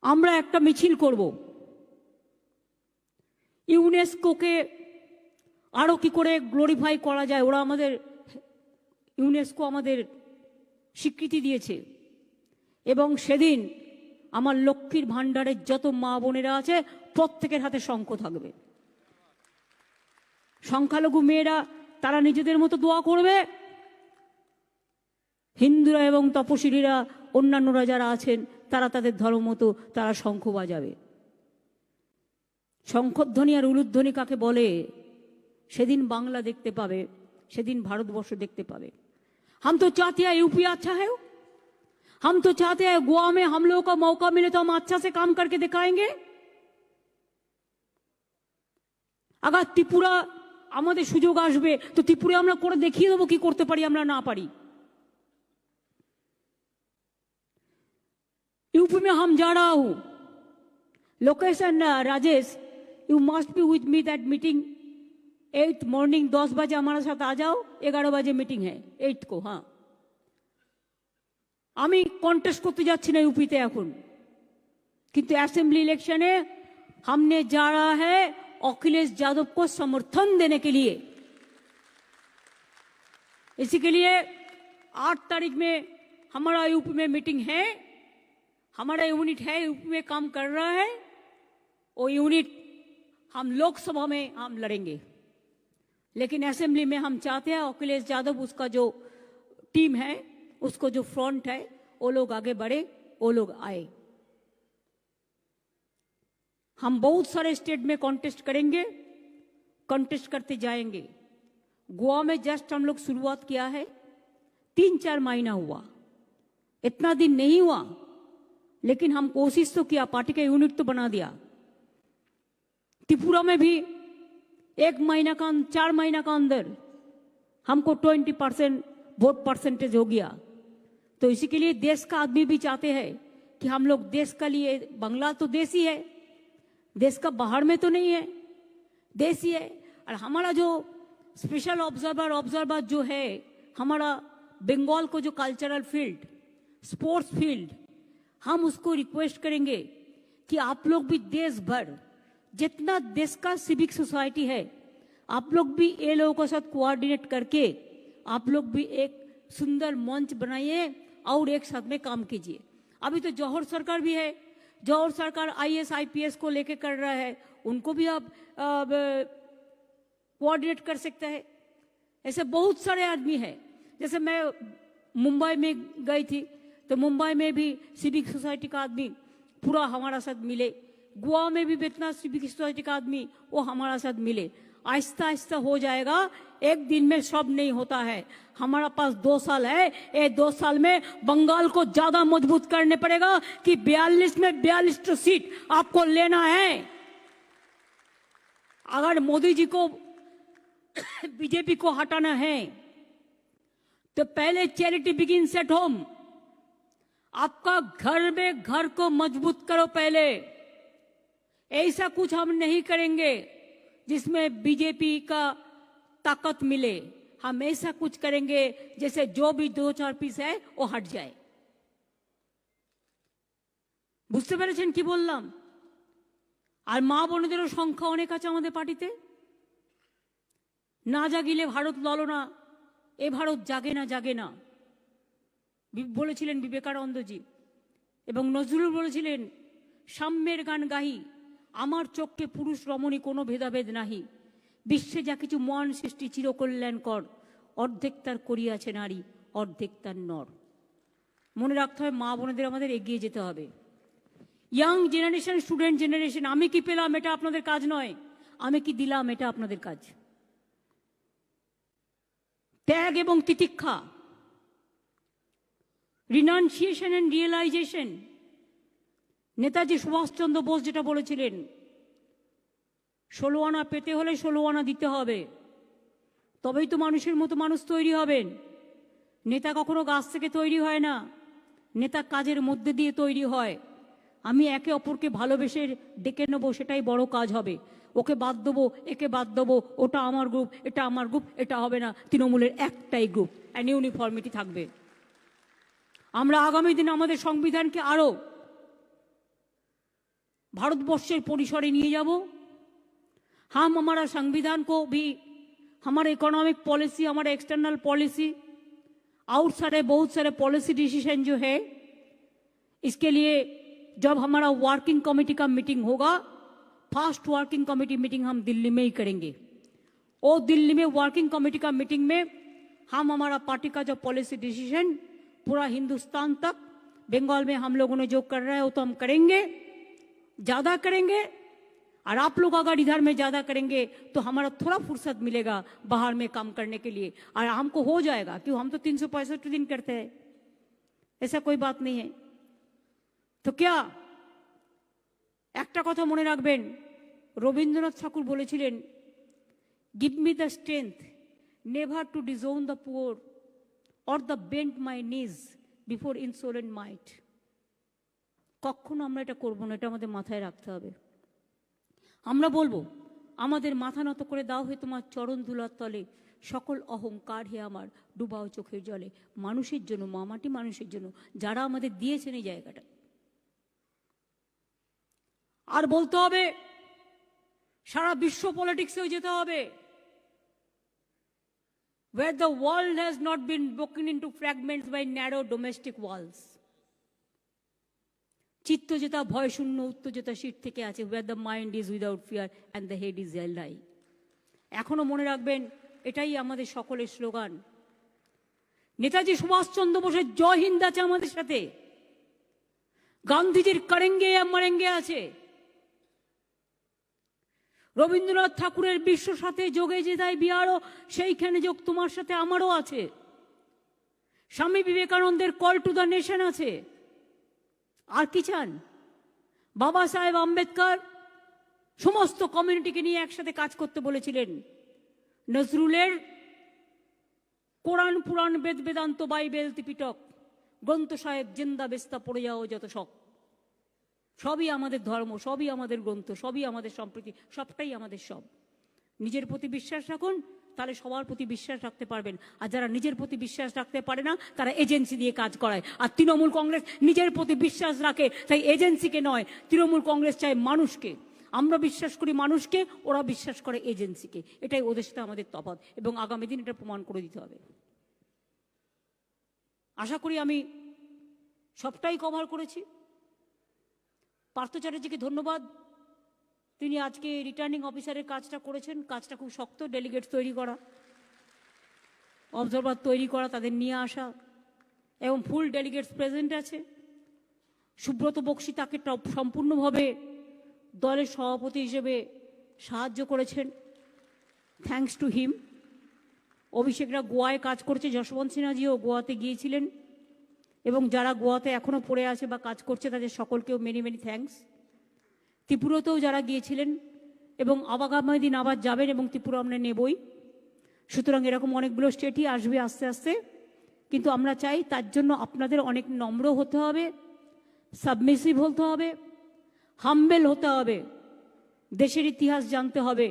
আমরা একটা মিছিল করব। ইউনেস্কোকে আরো কি করে গ্লোরিফাই করা যায়, ওরা আমাদের, ইউনেস্কো আমাদের স্বীকৃতি দিয়েছে। এবং সেদিন আমার লক্ষ্মীর ভাণ্ডারের যত মা বোনেরা আছে প্রত্যেকের হাতে শঙ্খ থাকবে। সংখ্যালঘু মেয়েরা তারা নিজেদের মতো দোয়া করবে, হিন্দুরা এবং তপশিলীরা, অন্যান্যরা যারা আছেন, তারা তাদের ধর্ম মতো তারা শঙ্খ বাজাবে। শঙ্খধ্বনি আর উলুধ্বনি কাকে বলে, সেদিন বাংলা দেখতে পাবে, সেদিন ভারতবর্ষ দেখতে পাবে। हम तो चाहते हैं यूपी अच्छा है, हम तो चाहते हैं गोवा में हम लोगों को मौका मिले तो हम अच्छा से काम करके दिखाएंगे। अगर त्रिपुरा আমাদের সুযোগ আসবে তো ত্রিপুরা আমরা করে দেখিয়ে দেবো কি করতে পারি, আমরা না পারি। यूपी में हम जा रहा हूं, location Rajesh, you must be with me that meeting 8 morning 10 बजे हमारे साथ आ जाओ, 11 बजे मीटिंग है 8 को। हाँ, আমি কন্টেস্ট করতে যাচ্ছি না यूपी তে এখন, কিন্তু অ্যাসেম্বলি ইলেকশনে हमने जा रहा है अखिलेश यादव को समर्थन देने के लिए। इसी के लिए 8 तारीख में हमारा यूपी में मीटिंग है, हमारा यूनिट है, यूपी में काम कर रहा है। वो यूनिट हम लोकसभा में हम लड़ेंगे, लेकिन असेंबली में हम चाहते हैं अखिलेश यादव, उसका जो टीम है, उसको जो फ्रंट है, वो लोग आगे बढ़े, वो लोग आए। हम बहुत सारे स्टेट में कॉन्टेस्ट करेंगे, कॉन्टेस्ट करते जाएंगे। गोवा में जस्ट हम लोग शुरुआत किया है, 3-4 महीना हुआ, इतना दिन नहीं हुआ, लेकिन हम कोशिश तो किया, पार्टी का यूनिट तो बना दिया। त्रिपुरा में भी 4 महीना का अंदर हमको 20% वोट परसेंटेज हो गया। तो इसी के लिए देश का आदमी भी चाहते हैं कि हम लोग देश का लिए, बांग्ला तो देश ही है, देश का बाहर में तो नहीं है, देश ही है। और हमारा जो स्पेशल ऑब्जर्वर जो है, हमारा बंगाल को जो कल्चरल फील्ड, स्पोर्ट्स फील्ड, हम उसको रिक्वेस्ट करेंगे कि आप लोग भी देश भर जितना देश का सिविक सोसाइटी है, आप लोग भी ये लोगों के साथ कोऑर्डिनेट करके आप लोग भी एक सुंदर मंच बनाइए और एक साथ में काम कीजिए। अभी तो जौहर सरकार भी है, जौहर सरकार IAS IPS को लेके कर रहा है, उनको भी आप कोऑर्डिनेट कर सकते हैं। ऐसे बहुत सारे आदमी हैं। जैसे मैं मुंबई में गई थी तो मुंबई में भी सिविक सोसाइटी का आदमी पूरा हमारा साथ मिले, गोवा में भी इतना सिविक सोसाइटी का आदमी वो हमारा साथ मिले। आहिस्ता आहिस्ता हो जाएगा, एक दिन में सब नहीं होता है। हमारा पास 2 साल है, ये 2 साल में बंगाल को ज्यादा मजबूत करने पड़ेगा कि 42 में 42 सीट आपको लेना है। अगर मोदी जी को बीजेपी को हटाना है तो पहले चैरिटी बिगिंस एट होम। आपका घर में घर को मजबूत करो पहले। ऐसा कुछ हम नहीं करेंगे जिसमें बीजेपी का ताकत मिले। हम ऐसा कुछ करेंगे जैसे जो भी 2-4 पीस है वो हट जाए। বুঝতে পেরেছেন কি বললাম? আর মা বোনদেরও সংখ্যা অনেক আছে আমাদের পার্টিতে। না জাগিলে ভারত ললনা, এ ভারত জাগে না জাগে না বলেছিলেন বিবেকানন্দজি। এবং নজরুল বলেছিলেন, সাম্যের গান গাহি, আমার চোখে পুরুষ রমণী কোনো ভেদাভেদ নাহি, বিশ্বে যা কিছু মহান সৃষ্টি চিরকল্যাণকর, অর্ধেক তার করিয়াছে নারী, অর্ধেক তার নর। মনে রাখতে হবে মা বোনেদের আমাদের এগিয়ে যেতে হবে। ইয়াং জেনারেশন, স্টুডেন্ট জেনারেশন, আমি কি পেলাম এটা আপনাদের কাজ নয়, আমি কি দিলাম এটা আপনাদের কাজ। ত্যাগ এবং তিতিক্ষা, renunciation and realisation. Netaji Subhashchandra Bose যেটা বলেছিলেন, 16 আনা পেতে হলে 16 আনা দিতে হবে, তবেই তো মানুষের মতো মানুষ তৈরি হবেন। নেতা কখনো গাছ থেকে তৈরি হয় না, নেতা কাজের মধ্যে দিয়ে তৈরি হয়। আমি একে অপরকে ভালোবেসে ডেকে নেবো, সেটাই বড় কাজ হবে। ওকে বাদ দেবো, একে বাদ দেবো, ওটা আমার গ্রুপ, এটা আমার গ্রুপ, এটা হবে না। তৃণমূলের একটাই গ্রুপ, অ্যান্ড ইউনিফর্মিটি থাকবে। আমরা আগামী দিন আমাদের সংবিধানকে আরো भारतवर्षेर परिसरे निये जाबो। हम हमारा संविधान को भी, हमारे इकोनॉमिक पॉलिसी, हमारे एक्सटर्नल पॉलिसी, आउट सारे बहुत सारे पॉलिसी डिसीजन जो है, इसके लिए जब हमारा वर्किंग कमेटी का मीटिंग होगा, फर्स्ट वर्किंग कमेटी मीटिंग हम दिल्ली में ही करेंगे। और दिल्ली में वर्किंग कमेटी का मीटिंग में हम हमारा पार्टी का जो पॉलिसी डिसीजन पूरा हिंदुस्तान तक, बंगाल में हम लोगों ने जो कर रहा है वो तो हम करेंगे, ज्यादा करेंगे। और आप लोग अगर इधर में ज्यादा करेंगे तो हमारा थोड़ा फुर्सत मिलेगा बाहर में काम करने के लिए, और हमको हो जाएगा। क्यों, हम तो 365 दिन करते हैं, ऐसा कोई बात नहीं है। तो क्या একটা কথা মনে রাখবেন, রবীন্দ্রনাথ ঠাকুর বলেছিলেন, give me the strength never to disown the poor or the bend my knees before ইনসোলেন্ট মাইট। কখনো আমরা এটা করবো না, এটা আমাদের মাথায় রাখতে হবে। আমরা বলবো, আমাদের মাথা নত করে দাও হে তোমার চরণ ধুলার তলে, সকল অহংকার হে আমার ডুবাও চোখের জলে। মানুষের জন্য, মামাটি মানুষের জন্য, যারা আমাদের দিয়েছেন এই জায়গাটা। আর বলতে হবে, সারা বিশ্ব পলিটিক্সেও যেতে হবে, where the world has not been broken into fragments by narrow domestic walls। চিত্ত যেটা ভয় শূন্য, উত্তর যেটা শীত থেকে আছে, where the mind is without fear and the head is light। এখনো মনে রাখবেন, এটাই আমাদের সকলের স্লোগান। নেতাজি সুভাষচন্দ্র বোসের জয় হিন্দ আছে আমাদের সাথে, গান্ধীজির করেঙ্গে या মরেঙ্গে আছে, রবীন্দ্রনাথ ঠাকুরের বিশ্ব সাথে যোগে যেতাই বিহারও সেইখানে যোগ তোমার সাথে আমারও আছে, স্বামী বিবেকানন্দের কল টু দ্য নেশন আছে। আর কি চান? বাবা সাহেব আম্বেদকর সমস্ত কমিউনিটিকে নিয়ে একসাথে কাজ করতে বলেছিলেন। নজরুলের কোরআন পুরাণ বেদ বেদান্ত বাইবেল ত্রিপিটক গ্রন্থ সাহেব জিন্দা বেস্তা পড়ে যাও যত শখ। সবই আমাদের ধর্ম, সবই আমাদের গ্রন্থ, সবই আমাদের সম্প্রীতি, সবটাই আমাদের সব। নিজের প্রতি বিশ্বাস রাখুন, তাহলে সবার প্রতি বিশ্বাস রাখতে পারবেন। আর যারা নিজের প্রতি বিশ্বাস রাখতে পারে না, তারা এজেন্সি দিয়ে কাজ করায়। আর তৃণমূল কংগ্রেস নিজের প্রতি বিশ্বাস রাখে, তাই এজেন্সিকে নয়, তৃণমূল কংগ্রেস চায় মানুষকে। আমরা বিশ্বাস করি মানুষকে, ওরা বিশ্বাস করে এজেন্সিকে। এটাই ওদের সাথে আমাদের তফাৎ, এবং আগামী দিন এটা প্রমাণ করে দিতে হবে। আশা করি আমি সবটাই কভার করেছি। পার্থ চ্যাটার্জিকে ধন্যবাদ, তিনি আজকে রিটার্নিং অফিসারের কাজটা করেছেন। কাজটা খুব শক্ত, ডেলিগেট তৈরি করা, অবজারভার তৈরি করা, তাদের নিয়ে আসা, এবং ফুল ডেলিগেটস প্রেজেন্ট আছে। সুব্রত বক্সী তাকে সম্পূর্ণভাবে দলের সভাপতি হিসেবে সাহায্য করেছেন, থ্যাঙ্কস টু হিম। অভিষেকরা গোয়ায় কাজ করছে, যশবন্ত সিনহাজিও গোয়াতে গিয়েছিলেন, এবং যারা গোয়াতে এখনও পড়ে আছে বা কাজ করছে তাদের সকলকেও মেনি মেনি থ্যাঙ্কস। ত্রিপুরাতেও যারা গিয়েছিলেন এবং আগামী দিন আবার যাবেন, এবং ত্রিপুরা আমরা নেবই। সুতরাং এরকম অনেকগুলো স্টেটই আসবে আস্তে আস্তে, কিন্তু আমরা চাই তার জন্য আপনাদের অনেক নম্র হতে হবে, সাবমিসিভ হতে হবে, হাম্বেল হতে হবে, দেশের ইতিহাস জানতে হবে,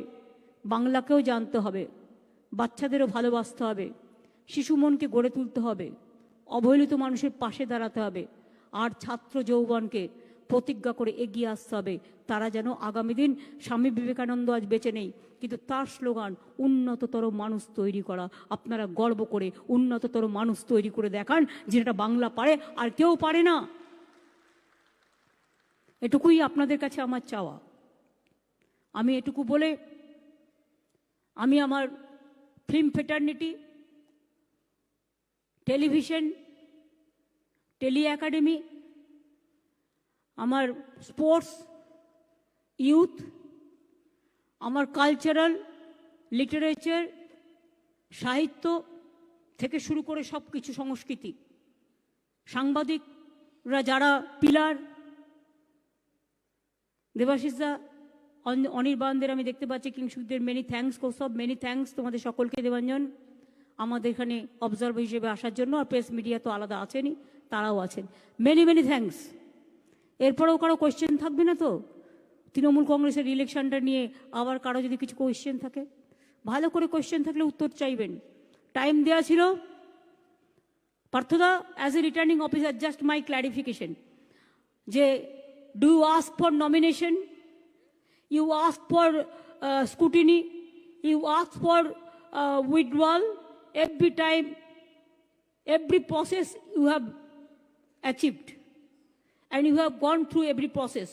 বাংলাকেও জানতে হবে, বাচ্চাদেরও ভালোবাসতে হবে, শিশু মনকে গড়ে তুলতে হবে, অবহেলিত মানুষের পাশে দাঁড়াতে হবে, আর ছাত্র যৌবনকে প্রতিজ্ঞা করে এগিয়ে আসতে হবে। তারা যেন আগামী দিন, স্বামী বিবেকানন্দ আজ বেঁচে নেই, কিন্তু তার স্লোগান উন্নততর মানুষ তৈরি করা। আপনারা গর্ব করে উন্নততর মানুষ তৈরি করে দেখান, যেটা বাংলা পারে আর কেউ পারে না। এটুকুই আপনাদের কাছে আমার চাওয়া। আমি এটুকু বলে আমি আমার film fraternity, television, tele academy, আমার স্পোর্টস, ইউথ, আমার কালচারাল, লিটারেচার, সাহিত্য থেকে শুরু করে সব কিছু, সংস্কৃতি, সাংবাদিকরা যারা পিলার, দেবাশিসদা, অনির্বাণদের আমি দেখতে পাচ্ছি, কিংসুদের মেনি থ্যাঙ্কস, কৌসব মেনি থ্যাঙ্কস তোমাদের সকলকে। দেবাঞ্জন আমাদের এখানে অবজারভার হিসেবে আসার জন্য, আর প্রেস মিডিয়া তো আলাদা আছেনই, তারাও আছেন, মেনি মেনি থ্যাঙ্কস। এরপরেও কারো কোয়েশ্চেন থাকবে না তো তৃণমূল কংগ্রেসের ইলেকশনটা নিয়ে? আবার কারো যদি কিছু কোয়েশ্চেন থাকে, ভালো করে কোয়েশ্চেন থাকলে উত্তর চাইবেন। টাইম দেওয়া ছিল। পার্থদা, as a returning officer, just my clarification, যে do you ask for nomination, you ask for scrutiny, you ask for withdrawal, every time, every process you have achieved, and you have gone through every process.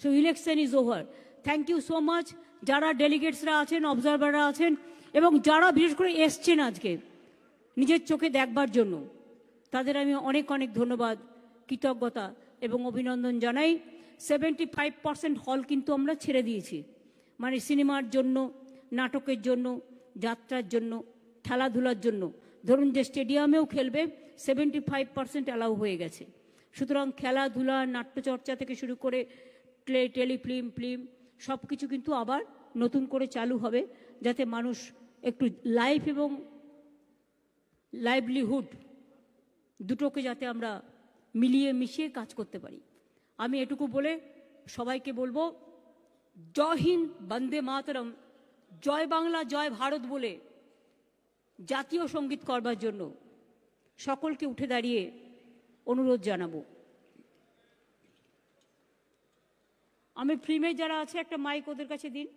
So election is over. Thank you so much. যারা ডেলিগেটসরা আছেন, অবজারভাররা আছেন, এবং যারা বিশেষ করে এসছেন আজকে নিজের চোখে দেখবার জন্য, তাদের আমি অনেক অনেক ধন্যবাদ, কৃতজ্ঞতা এবং অভিনন্দন জানাই। 75% হল কিন্তু আমরা ছেড়ে দিয়েছি, মানে সিনেমার জন্য, নাটকের জন্য, যাত্রার জন্য, খেলাধুলার জন্য। ধরুন যে স্টেডিয়ামেও খেলবে, 75% অ্যালাউ হয়ে গেছে। সুতরাং খেলাধুলা, নাট্যচর্চা থেকে শুরু করে টেলিফিল্ম, ফিল্ম, সব কিছু কিন্তু আবার নতুন করে চালু হবে, যাতে মানুষ একটু লাইফ এবং লাইভলিহুড দুটোকে যাতে আমরা মিলিয়ে মিশিয়ে কাজ করতে পারি। আমি এটুকু বলে সবাইকে বলবো, জয় হিন্দ, বন্দে মাতরম, জয় বাংলা, জয় ভারত বলে জাতীয় সঙ্গীত করবার জন্য সকলকে উঠে দাঁড়িয়ে অনুরোধ জানাবো। আমি ফিল্মে যারা আছে একটা মাইক ওদের কাছে দিন।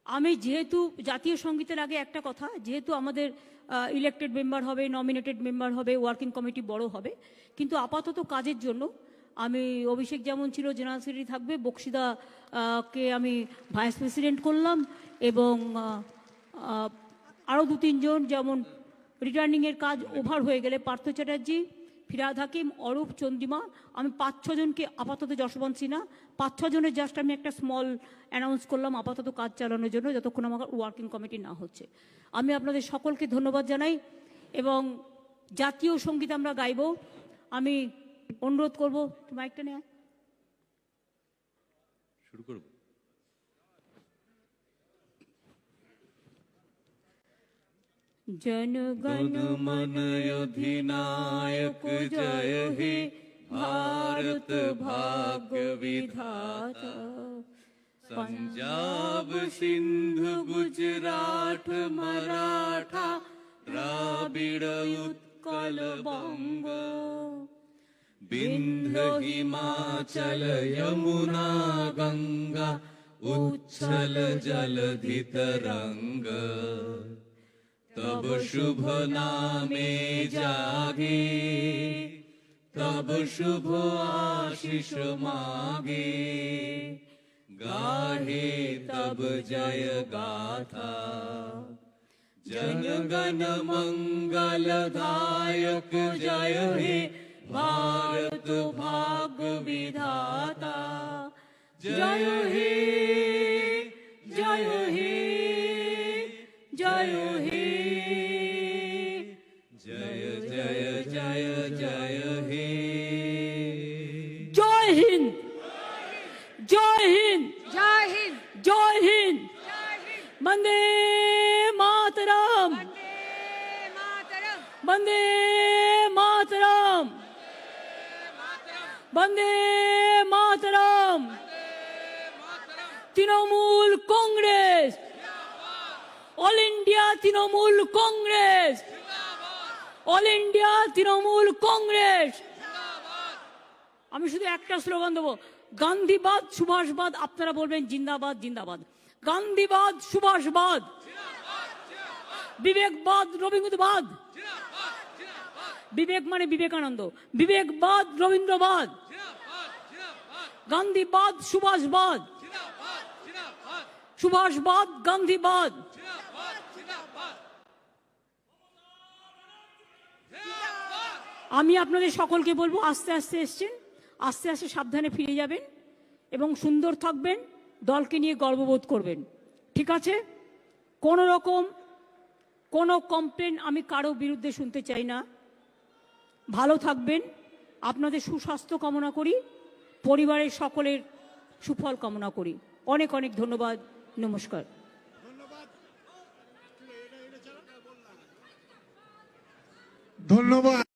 আমি যেহেতু জাতীয় সঙ্গীতের আগে একটা কথা, যেহেতু আমাদের ইলেক্টেড মেম্বার হবে, নমিনেটেড মেম্বার হবে, ওয়ার্কিং কমিটি বড় হবে, কিন্তু আপাতত কাজের জন্য আমি, অভিষেক যেমন ছিল জেনারেল সেক্রেটারি থাকবে, বক্সিদা কে আমি ভাইস প্রেসিডেন্ট করলাম, এবং আরও 2-3 জন, যেমন রিটার্নিংয়ের কাজ ওভার হয়ে গেলে পার্থ চ্যাটার্জি, ফিরাদ হাকিম, অরূপ, চন্দ্রিমা, আমি 5-6 জনকে আপাতত, যশবন্ত সিনহা, 5-6 জনের জাস্ট আমি একটা স্মল অ্যানাউন্স করলাম আপাতত কাজ চালানোর জন্য, যতক্ষণ আমার ওয়ার্কিং কমিটি না হচ্ছে। আমি আপনাদের সকলকে ধন্যবাদ জানাই, এবং জাতীয় সঙ্গীত আমরা গাইব। আমি অনুরোধ করব, মাইকটা নেওয়া
শুরু করব।
जनगण मन अधिनायक जय हे भारत भाग्य विधाता।
पंजाब सिंध गुजरात मराठा द्राविड़ उत्कल बंग विंध्य हिमाचल यमुना गंगा उच्छल जलधि तरंग तब शुभ नामे जागे तब शुभ आशीष मागे गाहे तब जय गाथा जनगण मंगलदायक जय हे भारत भाग्य विधाता। जय हे जय हे जय हे जय जय जय जय हे।
जय हिंद जय हिंद
जय हिंद
जय हिंद।
जय हिंद
वंदे मातरम
वंदे
वंदे
मातरम
मातरम वंदे मातरम। Trinamool Congress, all India Trinamool Congress, all India Trinamool Congress. আমি শুধু একটা স্লোগান দেবো, গান্ধীবাদ সুভাষবাদ। আপনারা বলবেন জিন্দাবাদ জিন্দাবাদ। গান্ধীবাদ সুভাষবাদ, বিবেকবাদ রবীন্দ্রবাদ। বিবেক মানে বিবেকানন্দ, বিবেকবাদ রবীন্দ্রবাদ, গান্ধীবাদ সুভাষবাদ, সুভাষবাদ গান্ধীবাদ। আমি আপনাদের সকলকে বলবো, আস্তে আস্তে এসছেন, আস্তে আস্তে সাবধানে ফিরে যাবেন এবং সুন্দর থাকবেন, দলকে নিয়ে গর্ববোধ করবেন। ঠিক আছে? কোনো রকম কোনো কমপ্লেন আমি কারো বিরুদ্ধে শুনতে চাই না। ভালো থাকবেন, আপনাদের সুস্বাস্থ্য কামনা করি, পরিবারের সকলের সুফল কামনা করি। অনেক অনেক ধন্যবাদ, নমস্কার।
ধন্যবাদ।